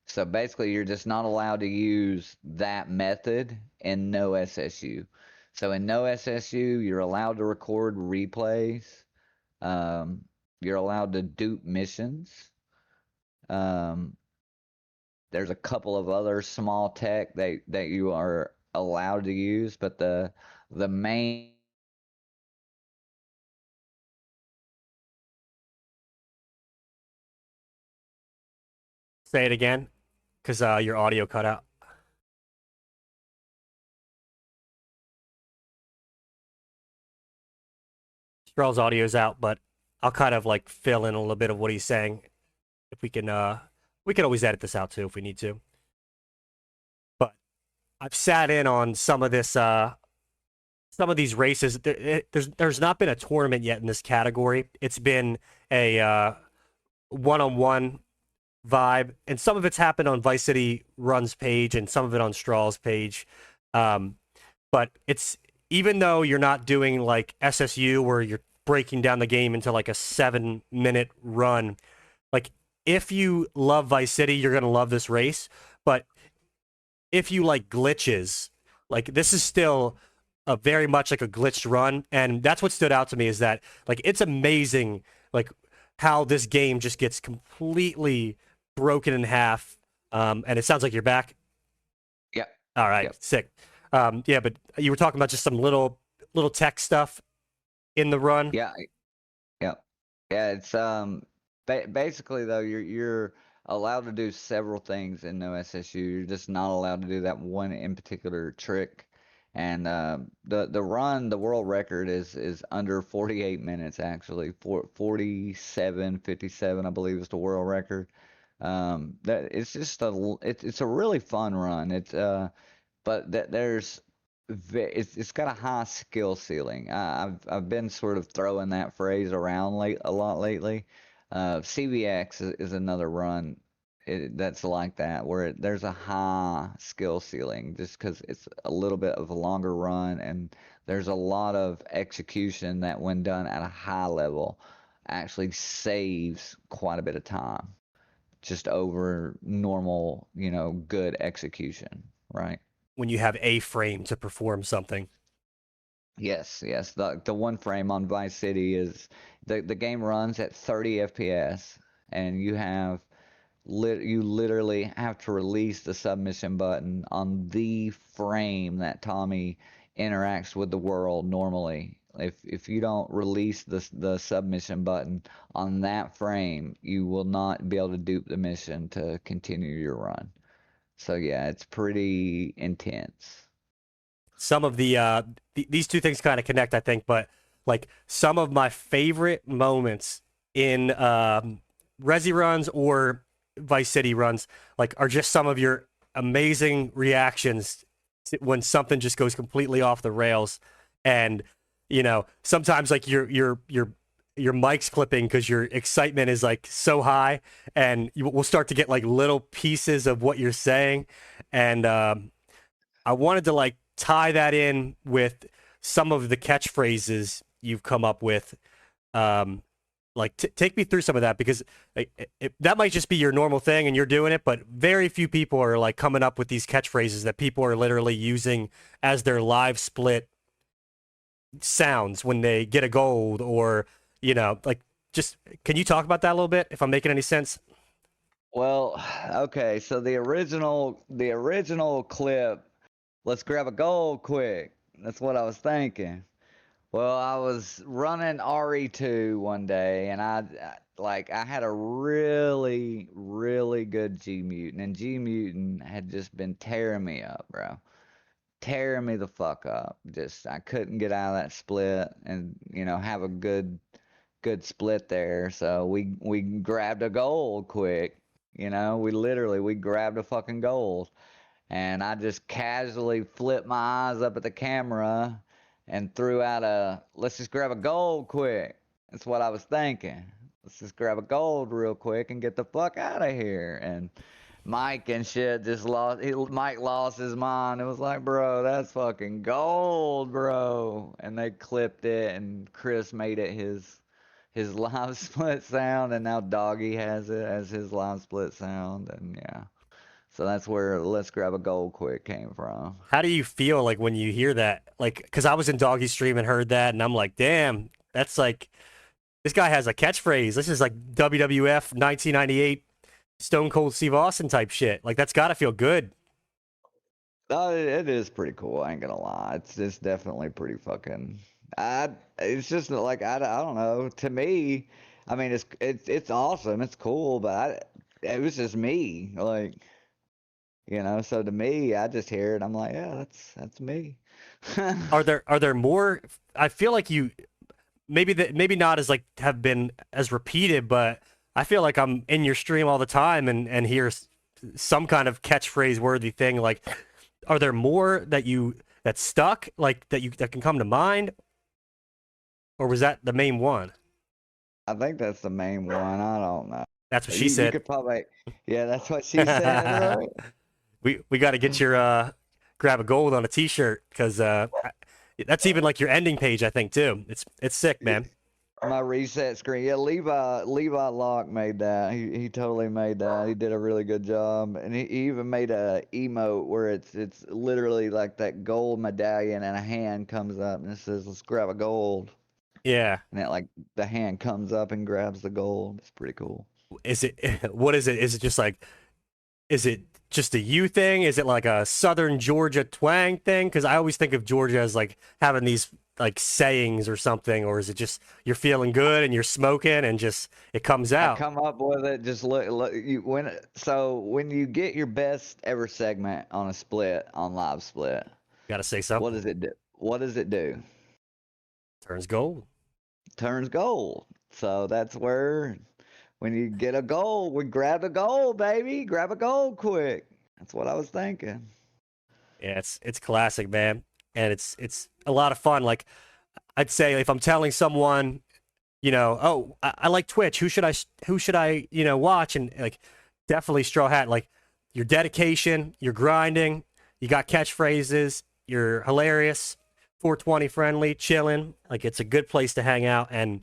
So basically, you're just not allowed to use that method in no SSU. So in no SSU, you're allowed to record replays. Um, you're allowed to dupe missions. Um, there's a couple of other small tech that you are allowed to use, but the main Say it again, because your audio cut out. Straw's audio's out, but I'll kind of like fill in a little bit of what he's saying. If we can always edit this out too if we need to. But I've sat in on some of this, some of these races. There's not been a tournament yet in this category. It's been a one-on-one vibe, and some of it's happened on Vice City Run's page, and some of it on Straw's page. But it's even though you're not doing like SSU where you're breaking down the game into like a 7-minute run, like if you love Vice City, you're gonna love this race. But if you like glitches, like this is still a very much like a glitched run, and that's what stood out to me is that like it's amazing like how this game just gets completely broken in half. And it sounds like you're back. Yeah. All right, Yep. sick. Yeah, but you were talking about just some little tech stuff in the run. Yeah. Yeah. Yeah, it's basically though you're allowed to do several things in no SSU. You're just not allowed to do that one in particular trick. And the run, the world record is under 48 minutes actually. 47:57 I believe is the world record. That it's just it's a really fun run. It's but that there's it's got a high skill ceiling. I've been sort of throwing that phrase around a lot lately. CVX is another run that's like that, where there's a high skill ceiling just because it's a little bit of a longer run, and there's a lot of execution that, when done at a high level, actually saves quite a bit of time just over normal, good execution, right? When you have a frame to perform something. Yes, yes. The one frame on Vice City is the game runs at 30 FPS, and you literally have to release the submission button on the frame that Tommy interacts with the world normally. If you don't release the submission button on that frame, you will not be able to dupe the mission to continue your run. So yeah, it's pretty intense. Some of these two things kind of connect, I think, but like some of my favorite moments in Resi runs or Vice City runs, like, are just some of your amazing reactions when something just goes completely off the rails. And sometimes like your mic's clipping because your excitement is like so high, and we'll start to get like little pieces of what you're saying. And I wanted to like tie that in with some of the catchphrases you've come up with. Um, like take me through some of that, because that might just be your normal thing and you're doing it, but very few people are like coming up with these catchphrases that people are literally using as their live split sounds when they get a gold, or like, just can you talk about that a little bit if I'm making any sense? Well, okay, so the original clip, let's grab a goal quick. That's what I was thinking. Well, I was running RE2 one day, and I had a really, really good G Mutant, and G Mutant had just been tearing me up, bro. Tearing me the fuck up. Just I couldn't get out of that split and, have a good split there. So we grabbed a gold quick. We grabbed a fucking gold. And I just casually flipped my eyes up at the camera and threw out let's just grab a gold quick. That's what I was thinking. Let's just grab a gold real quick and get the fuck out of here. And Mike and shit just lost. Mike lost his mind. It was like, bro, that's fucking gold, bro. And they clipped it, and Chris made it his live split sound, and now Doggy has it as his live split sound, and yeah. So that's where "Let's Grab a Gold Quick" came from. How do you feel like when you hear that? Like, because I was in Doggy's stream and heard that, and I'm like, damn, that's like this guy has a catchphrase. This is like WWF 1998 Stone Cold Steve Austin type shit. Like, that's got to feel good. It is pretty cool. I ain't gonna lie. It's definitely pretty fucking. It's just like I don't know. To me, I mean, it's awesome. It's cool, but it was just me. Like, so to me, I just hear it. I'm like, yeah, that's me. Are there more? I feel like you maybe not as like have been as repeated, but I feel like I'm in your stream all the time and hear some kind of catchphrase worthy thing. Like, are there more that stuck like that can come to mind, or was that the main one? I think that's the main one. I don't know. That's what she You said. could probably, yeah, that's what she said, right? We got to get your grab a gold on a t-shirt because that's even like your ending page, I think, too. It's sick, man. My reset screen. Yeah, Levi Locke made that. He totally made that. He did a really good job, and he even made a emote where it's literally like that gold medallion, and a hand comes up and it says, "Let's grab a gold," Yeah. and it like the hand comes up and grabs the gold. It's pretty cool. Is it what is it? Is it just a you thing? Is it like a Southern Georgia twang thing? Because I always think of Georgia as like having these like sayings or something, or is it just you're feeling good and you're smoking and just it comes I out? come up with it. Just look you when you get your best ever segment on a split on live split, Got to say what something. does it do? What does it do? Turns gold. Turns gold. So that's where when you get a goal, we grab a goal, baby. Grab a goal quick. That's what I was thinking. Yeah, it's classic, man, and it's a lot of fun. Like I'd say, if I'm telling someone, oh, I like Twitch. Who should I watch? And like, definitely Straw Hat. Like, your dedication, your grinding, you got catchphrases, you're hilarious, 420 friendly, chilling. Like, it's a good place to hang out. And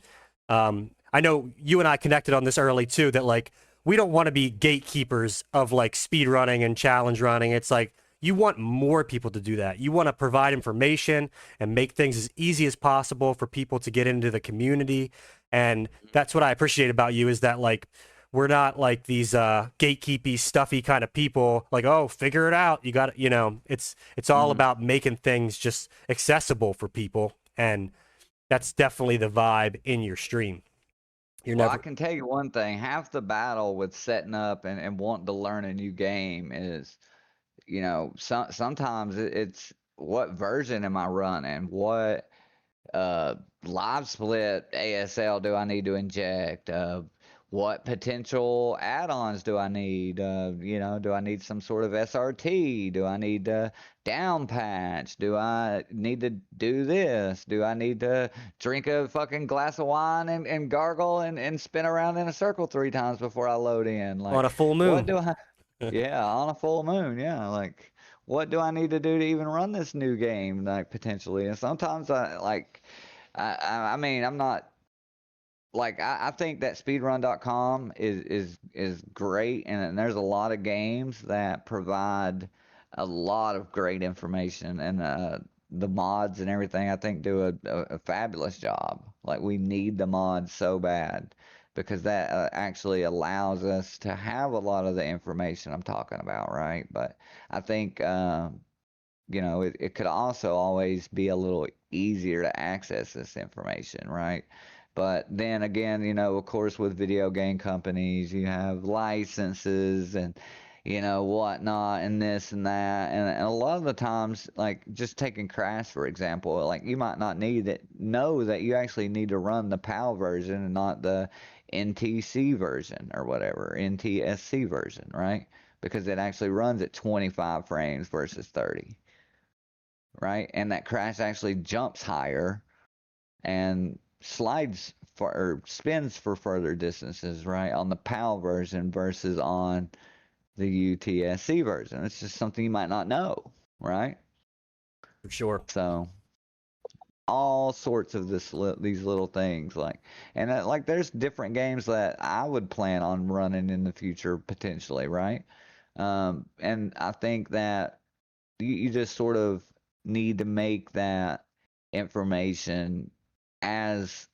I know you and I connected on this early too. That like we don't want to be gatekeepers of like speed running and challenge running. It's like you want more people to do that. You want to provide information and make things as easy as possible for people to get into the community. And that's what I appreciate about you is that like we're not like these gatekeepy, stuffy kind of people. Like, oh, figure it out. You got it's all Mhm. about making things just accessible for people, and that's definitely the vibe in your stream. You're Well, I never can tell you one thing. Half the battle with setting up and wanting to learn a new game is, sometimes it's what version am I running? What uh, live split ASL do I need to inject? What potential add-ons do I need? Do I need some sort of SRT? Do I need to down patch? Do I need to do this? Do I need to drink a fucking glass of wine and gargle and spin around in a circle 3 times before I load in? on Like, a full what moon. do I? Yeah, on a full moon. Yeah, like what do I need to do to even run this new game? Like potentially, and sometimes I mean, I'm not like I think that speedrun.com is great, and there's a lot of games that provide a lot of great information, and the mods and everything I think do a fabulous job. Like we need the mods so bad because that actually allows us to have a lot of the information I'm talking about, right? But I think it could also always be a little easier to access this information, right? But then again, of course, with video game companies, you have licenses and, whatnot, and this and that. And a lot of the times, like just taking Crash, for example, like you might not know that you actually need to run the PAL version and not the NTC version or whatever, NTSC version, right? Because it actually runs at 25 frames versus 30, right? And that Crash actually jumps higher and slides for or spins for further distances, right? On the PAL version versus on the UTSC version. It's just something you might not know, right? For sure. So all sorts of these little things and like there's different games that I would plan on running in the future potentially, right? And I think that you just sort of need to make that information as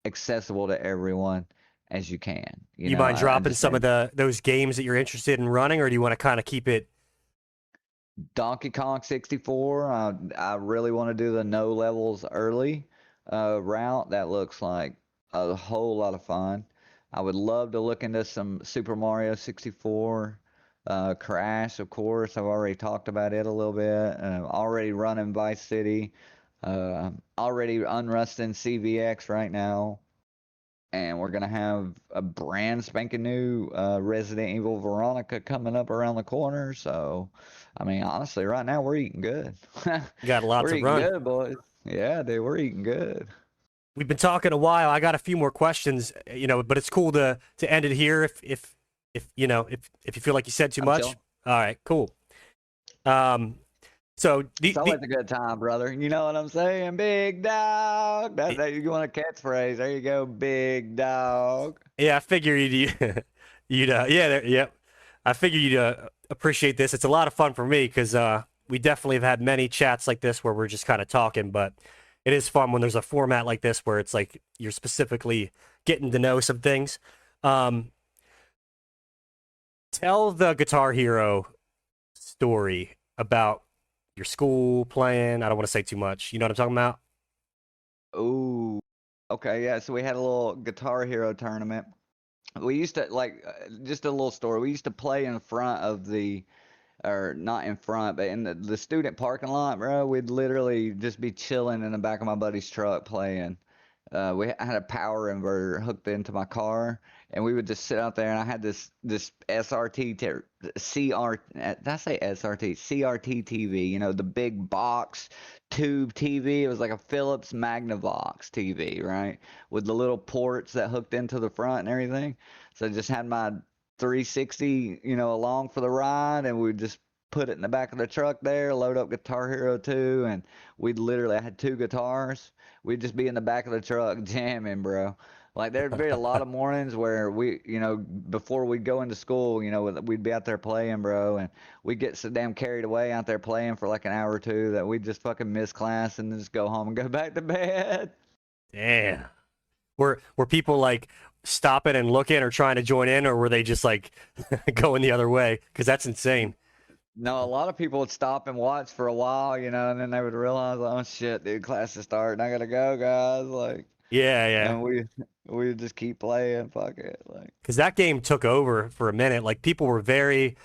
accessible to everyone as you can. You mind I dropping just some think of those games that you're interested in running, or do you want to kind of keep it? Donkey Kong 64. I really want to do the no levels early route. That looks like a whole lot of fun. I would love to look into some Super Mario 64. Crash, of course. I've already talked about it a little bit. Already running Vice City. Already unrusting CVX right now. And we're gonna have a brand spanking new Resident Evil Veronica coming up around the corner. So, I mean, honestly, right now we're eating good. You got a lot We're to eating run. good, boys. Yeah, dude, we're eating good. We've been talking a while. I got a few more questions, but it's cool to end it here if you feel like you said too I'm much. chilling. All right, cool. Um, so It's always a good time, brother. You know what I'm saying? Big dog. That you want a catchphrase? There you go, big dog. yeah, I figured yeah. I figured you'd appreciate this. It's a lot of fun for me because we definitely have had many chats like this where we're just kind of talking, but it is fun when there's a format like this where it's like you're specifically getting to know some things. Um, Tell the Guitar Hero story about your school playing. I don't want to say too much. You know what I'm talking about? Ooh. Okay, yeah. So we had a little Guitar Hero tournament. We used to just a little story. We used to play in front of or not in front, but in the student parking lot, bro. We'd literally just be chilling in the back of my buddy's truck playing. I had a power inverter hooked into my car, and we would just sit out there. And I had this SRT CR. Did I say SRT? CRT TV. You know, the big box tube TV. It was like a Philips Magnavox TV, right, with the little ports that hooked into the front and everything. So I just had my 360, along for the ride, and we just put it in the back of the truck there, load up Guitar Hero 2, and I had two guitars. We'd just be in the back of the truck jamming, bro. Like there'd be a lot of mornings where before we'd go into school, we'd be out there playing, bro, and we'd get so damn carried away out there playing for like an hour or two that we'd just fucking miss class and then just go home and go back to bed. Damn. Were people like stopping and looking or trying to join in, or were they just like going the other way? Because that's insane. No, a lot of people would stop and watch for a while, and then they would realize, oh shit, dude, class is starting. I gotta go, guys. Like, Yeah, yeah. and we would just keep playing. Fuck it, like. Because that game took over for a minute. Like people were very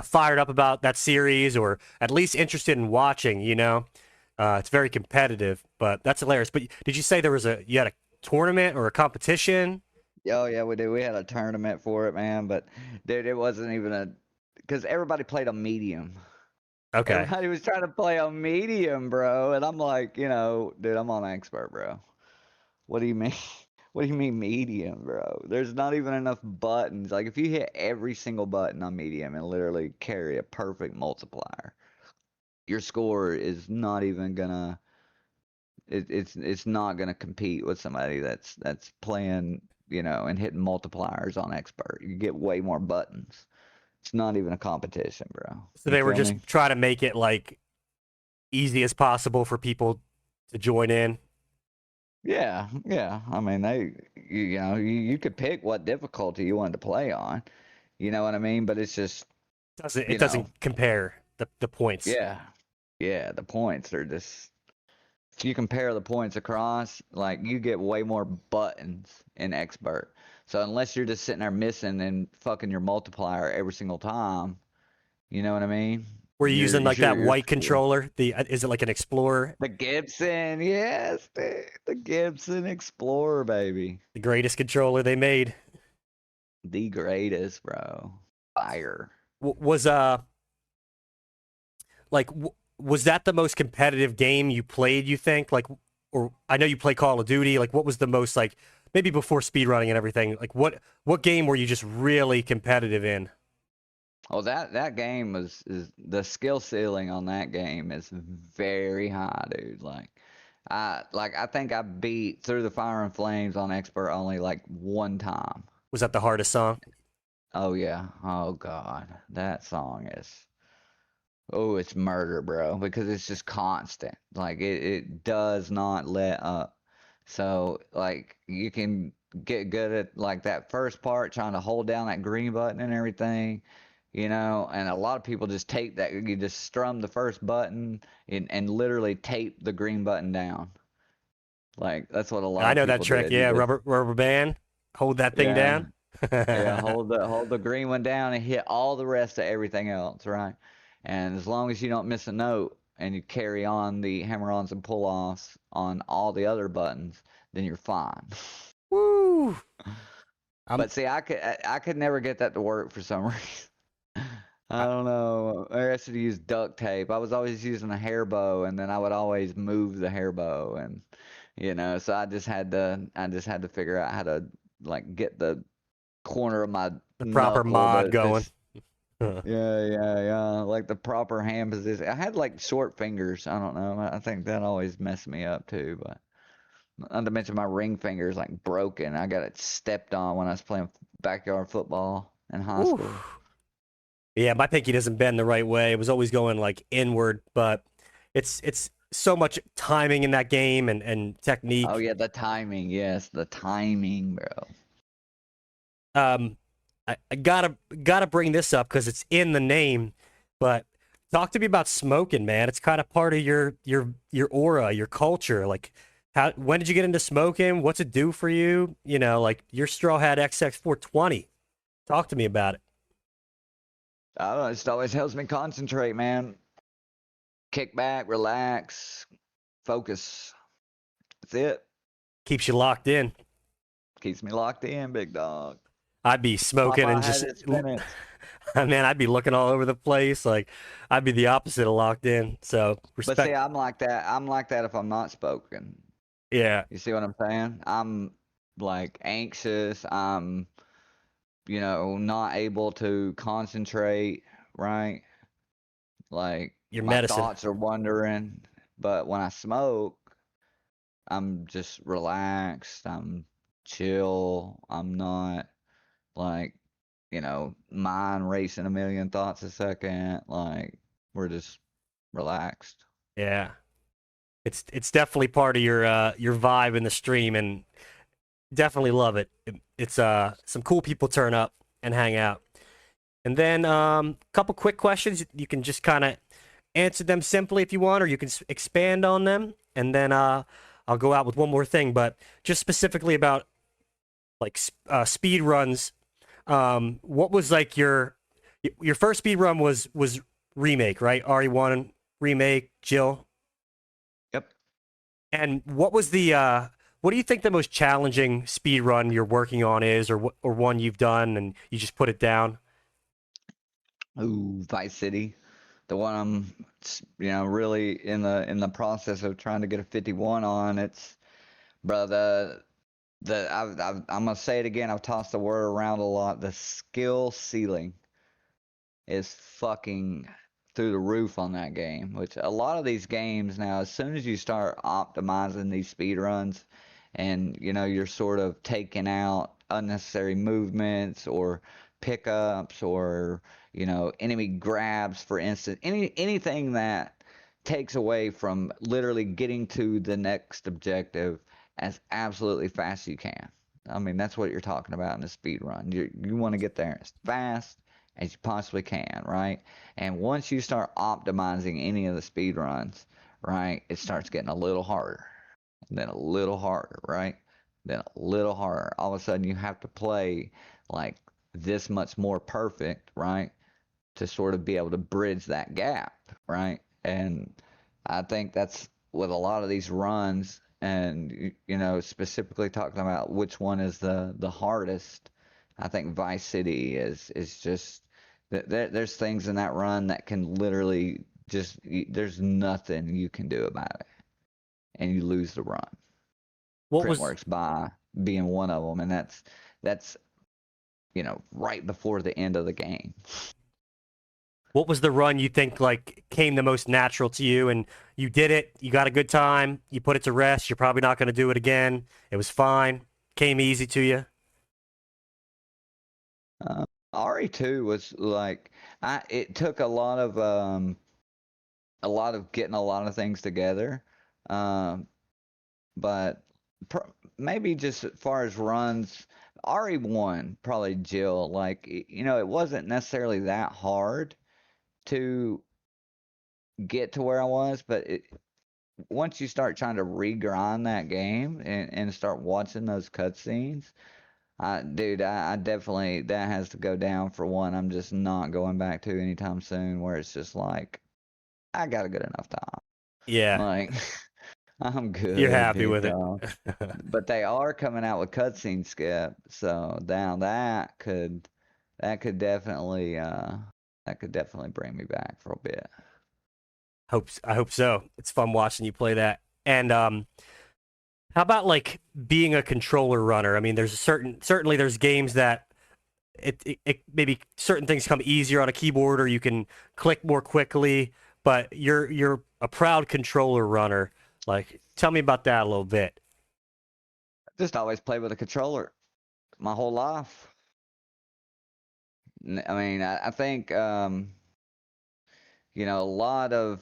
fired up about that series, or at least interested in watching. It's very competitive, but that's hilarious. But did you say you had a tournament or a competition? Oh yeah, we did. We had a tournament for it, man. But dude, it wasn't even because everybody played on medium. Okay. Everybody was trying to play on medium, bro. And I'm like, dude, I'm on expert, bro. What do you mean? What do you mean medium, bro? There's not even enough buttons. Like if you hit every single button on medium and literally carry a perfect multiplier, your score is not even gonna. It's not gonna compete with somebody that's playing, and hitting multipliers on expert. You get way more buttons. It's not even a competition, bro. So You they were feel just me? trying to make it like easy as possible for people to join in. Yeah, yeah. I mean, you could pick what difficulty you wanted to play on. You know what I mean? But it's just, Doesn't it you know, doesn't compare the points. yeah, yeah. The points are just. If you compare the points across, like you get way more buttons in expert. So unless you're just sitting there missing and fucking your multiplier every single time, you know what I mean? Were you using like that Your white score. controller? Is it like an Explorer, The Gibson, yes, dude. The Gibson Explorer, baby. the greatest controller they made? The greatest, bro. Fire. Was like was that the most competitive game you played? You think or I know you play Call of Duty. Like what was the most like maybe before speedrunning and everything? Like what game were you just really competitive in? Oh, that game is the skill ceiling on that game is very high, dude. I think I beat Through the Fire and Flames on expert only like one time. Was that the hardest song? Oh yeah. Oh God. That song is it's murder, bro, because it's just constant. Like it does not let up. So like you can get good at like that first part trying to hold down that green button and everything, and a lot of people just tape that you just strum the first button and literally tape the green button down. Like that's what a lot I of know that people trick. did. You Yeah, just rubber band. Hold that thing yeah, down. yeah, hold the green one down and hit all the rest of everything else, right? And as long as you don't miss a note and you carry on the hammer-ons and pull-offs on all the other buttons, then you're fine. Woo! I'm But see, I could never get that to work for some reason. I don't know. I used to use duct tape. I was always using a hair bow, and then I would always move the hair bow, and so I just had to figure out how to like get the corner of my the proper knuckle mod to going. yeah, yeah, yeah, like the proper hand position. I had like short fingers. I don't know. I think that always messed me up too. But not to mention my ring fingers like broken. I got it stepped on when I was playing backyard football in high Ooh. school. Yeah, my pinky doesn't bend the right way. It was always going like inward, but it's so much timing in that game and Oh technique. yeah, the timing. Yes, the timing, bro. Um, I gotta bring this up because it's in the name, but talk to me about smoking, man. It's kind of part of your aura, your culture. Like, when did you get into smoking? What's it do for you? Like your Strawhatxx XX420. Talk to me about it. I don't know. It just always helps me concentrate, man. Kick back, relax, focus. That's it. Keeps you locked in. Keeps me locked in, big dog. I'd be smoking and Popeye had just, its minutes. man, I'd be looking all over the place. Like, I'd be the opposite of locked in. So But see, respect. I'm like that. I'm like that if I'm not spoken. Yeah, You see what I'm saying? I'm like anxious. I'm, not able to concentrate, right? Like your my medicine. thoughts are wandering. But when I smoke, I'm just relaxed. I'm chill. I'm not like, mind racing a million thoughts a second. Like we're just relaxed. Yeah. It's definitely part of your vibe in the stream, and definitely love it. It's some cool people turn up and hang out. And then couple quick questions. You can just kind of answer them simply if you want, or you can expand on them. And then I'll go out with one more thing, but just specifically about like speed runs. What was like your first speed run was remake, right? RE1 remake, Jill. Yep. And what was the what do you think the most challenging speed run you're working on is, or one you've done and you just put it down? Ooh, Vice City. The one really in the process of trying to get a 51 on. It's bro, I'm gonna say it again. I've tossed the word around a lot. The skill ceiling is fucking through the roof on that game. Which a lot of these games now, as soon as you start optimizing these speed runs, and you're sort of taking out unnecessary movements or pickups or enemy grabs, for instance, anything that takes away from literally getting to the next objective as absolutely fast as you can. I mean, that's what you're talking about in a speed run. You want to get there as fast as you possibly can, right? And once you start optimizing any of the speed runs, right, it starts getting a little harder, and then a little harder, right? Then a little harder. All of a sudden, you have to play like this much more perfect, right? To sort of be able to bridge that gap, right? And I think that's with a lot of these runs, and specifically talking about which one is the hardest. I think Vice City is just there's things in that run that can literally just there's nothing you can do about it, and you lose the run. What was Printworks by being one of them, and that's right before the end of the game. What was the run you think like came the most natural to you, and you did it, you got a good time, you put it to rest, you're probably not going to do it again. It was fine, came easy to you. RE2 was like it took a lot of getting a lot of things together. Um, but maybe just as far as runs, RE1 probably Jill. Like you know, it wasn't necessarily that hard to get to where I was, but once you start trying to regrind that game and start watching those cutscenes, dude, I definitely that has to go down for one. I'm just not going back to anytime soon. Where it's just like I got a good enough time. Yeah, Like I'm you're good, happy big with it. dog. But they are coming out with cutscene skip, so down that could definitely bring me back for a bit. I hope so. It's fun watching you play that. And how about like being a controller runner? I mean, there's certainly there's games that it maybe certain things come easier on a keyboard or you can click more quickly, but you're a proud controller runner. Like, tell me about that a little bit. Just always played with a controller my whole life. I mean, I think you know a lot of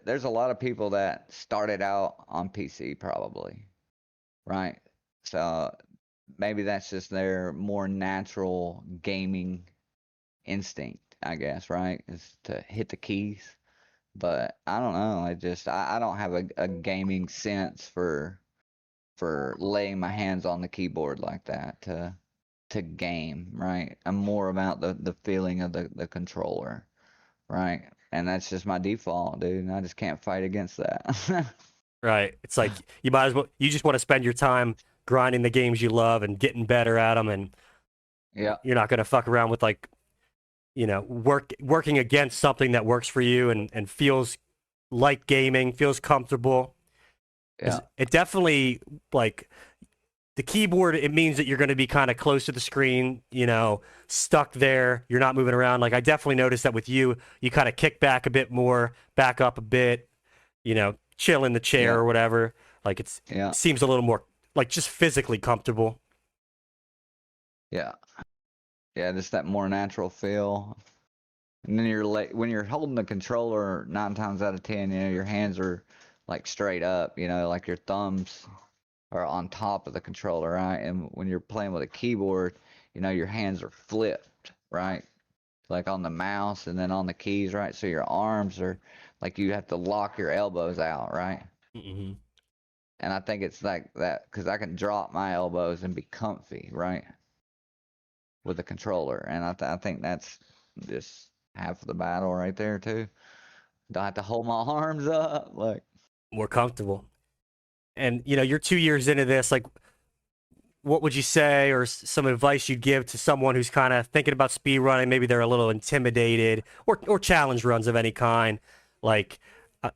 there's a lot of people that started out on PC probably, right? So maybe that's just their more natural gaming instinct, I guess, right? Is to hit the keys. But I don't know. I don't have a gaming sense for laying my hands on the keyboard like that to game, right? I'm more about the feeling of the controller, right? And that's just my default, dude. And I just can't fight against that. Right. It's like you might as well you just want to spend your time grinding the games you love and getting better at them, and Yeah, you're not going to fuck around with like, working against something that works for you and feels like gaming, feels comfortable. 'Cause yeah, it definitely like the keyboard, it means that you're going to be kind of close to the screen, stuck there. You're not moving around. Like I definitely noticed that with you, you kind of kick back a bit more, back up a bit, chill in the chair yeah, or whatever. Like yeah, seems a little more like just physically comfortable. yeah, yeah. Just that more natural feel. And then when you're holding the controller, 9 times out of 10, you know, your hands are like straight up. You know, like your thumbs are on top of the controller, right? And when you're playing with a keyboard, you know, your hands are flipped, right? Like on the mouse and then on the keys, right? So your arms are like you have to lock your elbows out, right? Hmm. And I think it's like that because I can drop my elbows and be comfy, right? With the controller. And I think that's just half of the battle right there, too. Don't have to hold my arms up. Like, More comfortable. And you're 2 years into this. Like, what would you say, or some advice you'd give to someone who's kind of thinking about speed running? Maybe they're a little intimidated, or challenge runs of any kind. Like,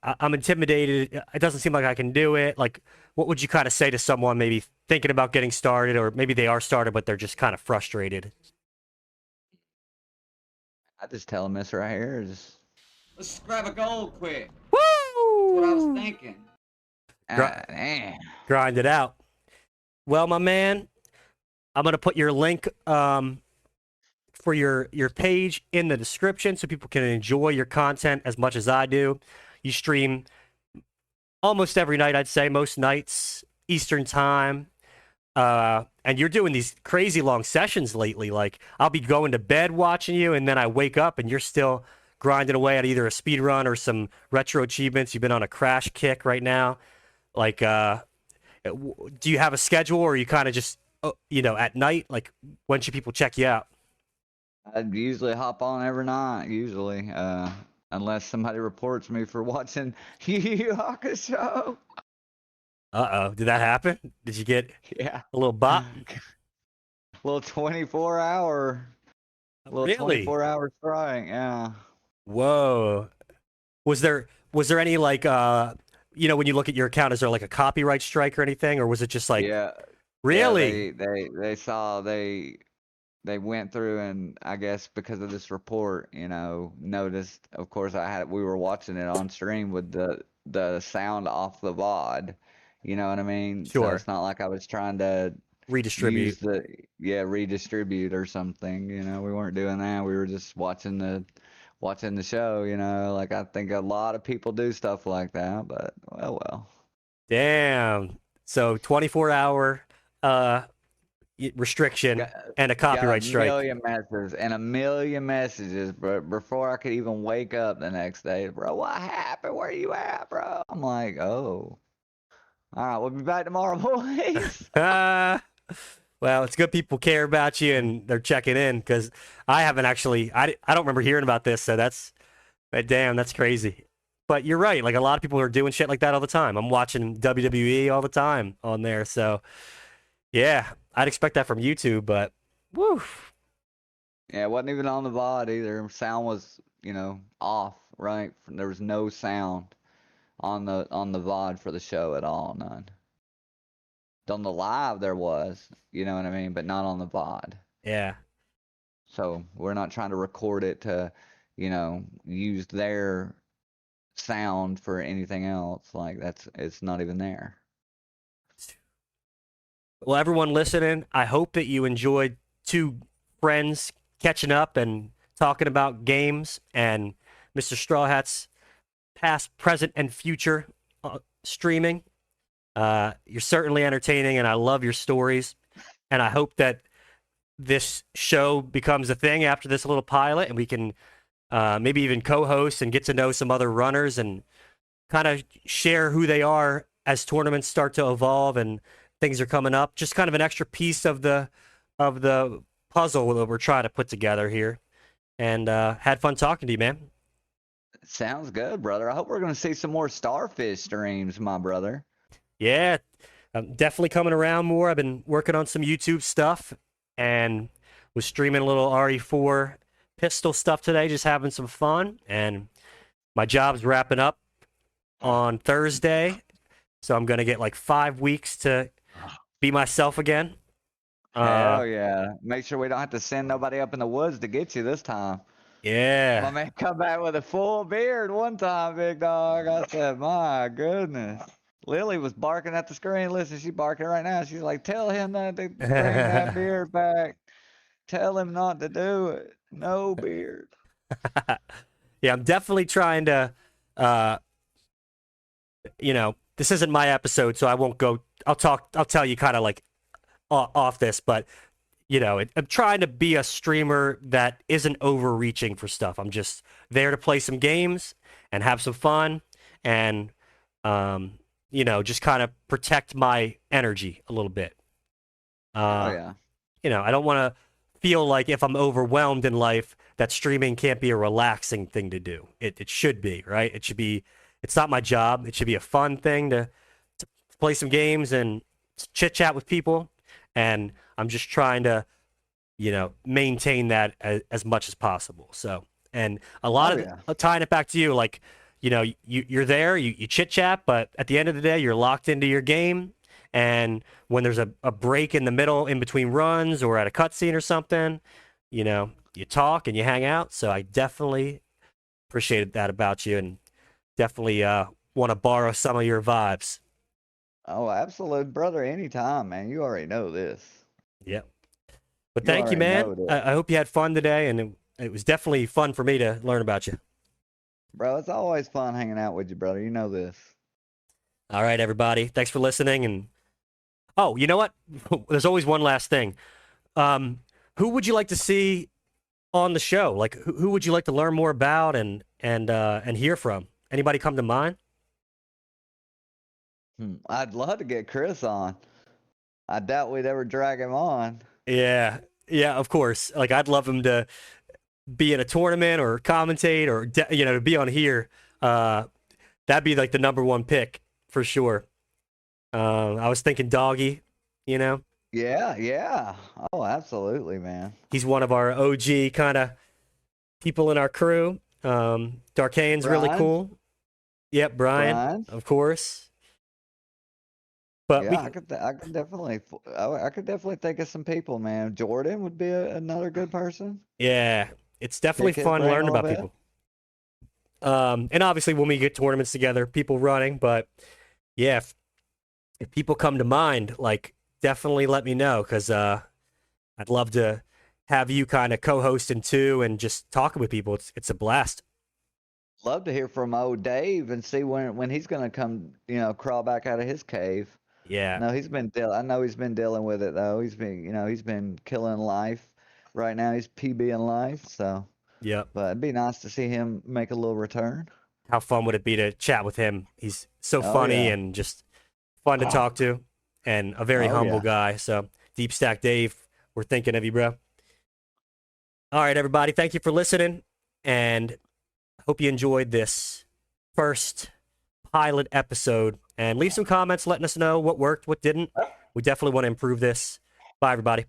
I'm intimidated. It doesn't seem like I can do it. Like, what would you kind of say to someone maybe thinking about getting started, or maybe they are started, but they're just kind of frustrated? I just tell them this right here. Just, let's grab a goal quick. That's what I was Woo! thinking. Gr- Man. Grind it out. Well, my man, I'm gonna put your link for your page in the description so people can enjoy your content as much as I do. You stream almost every night, I'd say, most nights, Eastern time. And you're doing these crazy long sessions lately. Like, I'll be going to bed watching you, and then I wake up and you're still grinding away at either a speed run or some retro achievements. You've been on a crash kick right now. Like, do you have a schedule, or are you kind of just, at night? Like, when should people check you out? I usually hop on every night, usually. Unless somebody reports me for watching Yu Yu Hakusho. Uh-oh. Did that happen? Did you get Yeah. a little bop? Little 24-hour, little Really? 24-hour strike. Yeah. Whoa. Was there any like when you look at your account, is there like a copyright strike or anything, or was it just like Yeah. Yeah, really? they saw they went through and I guess because of this report, noticed. Of course, we were watching it on stream with the sound off the VOD. You know what I mean? So Sure. it's not like I was trying to use Redistribute. redistribute or something. We weren't doing that. We were just watching the show. Like I think a lot of people do stuff like that, but well. Damn. So 24-hour restriction Got, and a got a copyright strike. million messages and a million messages, bro, before I could even wake up the next day. Bro, what happened? Where you at, bro? I'm like, oh, all right, we'll be back tomorrow, boys. Well, it's good people care about you and they're checking in because I haven't actually, I don't remember hearing about this. So damn, that's crazy. But you're right. Like a lot of people are doing shit like that all the time. I'm watching WWE all the time on there. So yeah, I'd expect that from YouTube, but woo. Yeah, it wasn't even on the VOD either. Sound was, off, right? There was no sound on the VOD for the show at all, none. On the live there was, you know what I mean, but not on the VOD. Yeah. So we're not trying to record it to, use their sound for anything else. Like it's not even there. Well, everyone listening, I hope that you enjoyed two friends catching up and talking about games and Mr. Strawhatxx past, present, and future streaming. You're certainly entertaining, and I love your stories. And I hope that this show becomes a thing after this little pilot, and we can maybe even co-host and get to know some other runners and kind of share who they are as tournaments start to evolve and things are coming up. Just kind of an extra piece of the puzzle that we're trying to put together here. And had fun talking to you, man. Sounds good, brother. I hope we're going to see some more Starfish streams, my brother. Yeah, I'm definitely coming around more. I've been working on some YouTube stuff and was streaming a little RE4 pistol stuff today, just having some fun. And my job's wrapping up on Thursday, so I'm going to get like 5 weeks to be myself again. Hell yeah. Make sure we don't have to send nobody up in the woods to get you this time. Yeah. My man come back with a full beard one time, big dog. I said, my goodness. Lily was barking at the screen. Listen, she's barking right now. She's like, tell him that to bring that beard back. Tell him not to do it. No beard. Yeah, I'm definitely trying to, this isn't my episode, so I won't go. I'll tell you kind of like off this, but I'm trying to be a streamer that isn't overreaching for stuff. I'm just there to play some games and have some fun and, just kind of protect my energy a little bit. Oh, yeah. I don't want to feel like if I'm overwhelmed in life that streaming can't be a relaxing thing to do. It should be, right? It's not my job. It should be a fun thing to play some games and chit chat with people. And I'm just trying to, maintain that as much as possible. So, and a lot tying it back to you, like, you're there, you chit chat, but at the end of the day, you're locked into your game. And when there's a break in the middle, in between runs or at a cutscene or something, you talk and you hang out. So I definitely appreciated that about you and definitely want to borrow some of your vibes. Oh, absolute, brother. Anytime, man. You already know this. Yep. But thank you, man. I hope you had fun today, and it was definitely fun for me to learn about you. Bro, it's always fun hanging out with you, brother. You know this. All right, everybody. Thanks for listening. And oh, you know what? There's always one last thing. Who would you like to see on the show? Like, who would you like to learn more about and hear from? Anybody come to mind? I'd love to get Chris on. I doubt we'd ever drag him on. Yeah, of course. Like, I'd love him to be in a tournament or commentate or to be on here. That'd be like the #1 pick for sure. I was thinking Doggy. Yeah. Oh, absolutely, man. He's one of our OG kind of people in our crew. Darkane's really cool. Yep, Brian, of course. But Yeah, I could definitely, I could definitely think of some people, man. Jordan would be another good person. yeah, it's definitely Pick his fun brain a learning little about bit. people. And obviously when we get tournaments together, people running. But yeah, if people come to mind, like definitely let me know because I'd love to have you kind of co-hosting too and just talking with people. It's a blast. Love to hear from old Dave and see when he's gonna come, crawl back out of his cave. Yeah. No, I know he's been dealing with it though. He's been killing life. Right now he's PB in life, so Yep. but it'd be nice to see him make a little return. How fun would it be to chat with him? He's so Oh funny yeah. and just fun to talk to and a very Oh humble yeah. guy. So, Deep Stack Dave, we're thinking of you, bro. All right, everybody. Thank you for listening. And hope you enjoyed this first pilot episode. And leave some comments letting us know what worked, what didn't. We definitely want to improve this. Bye, everybody.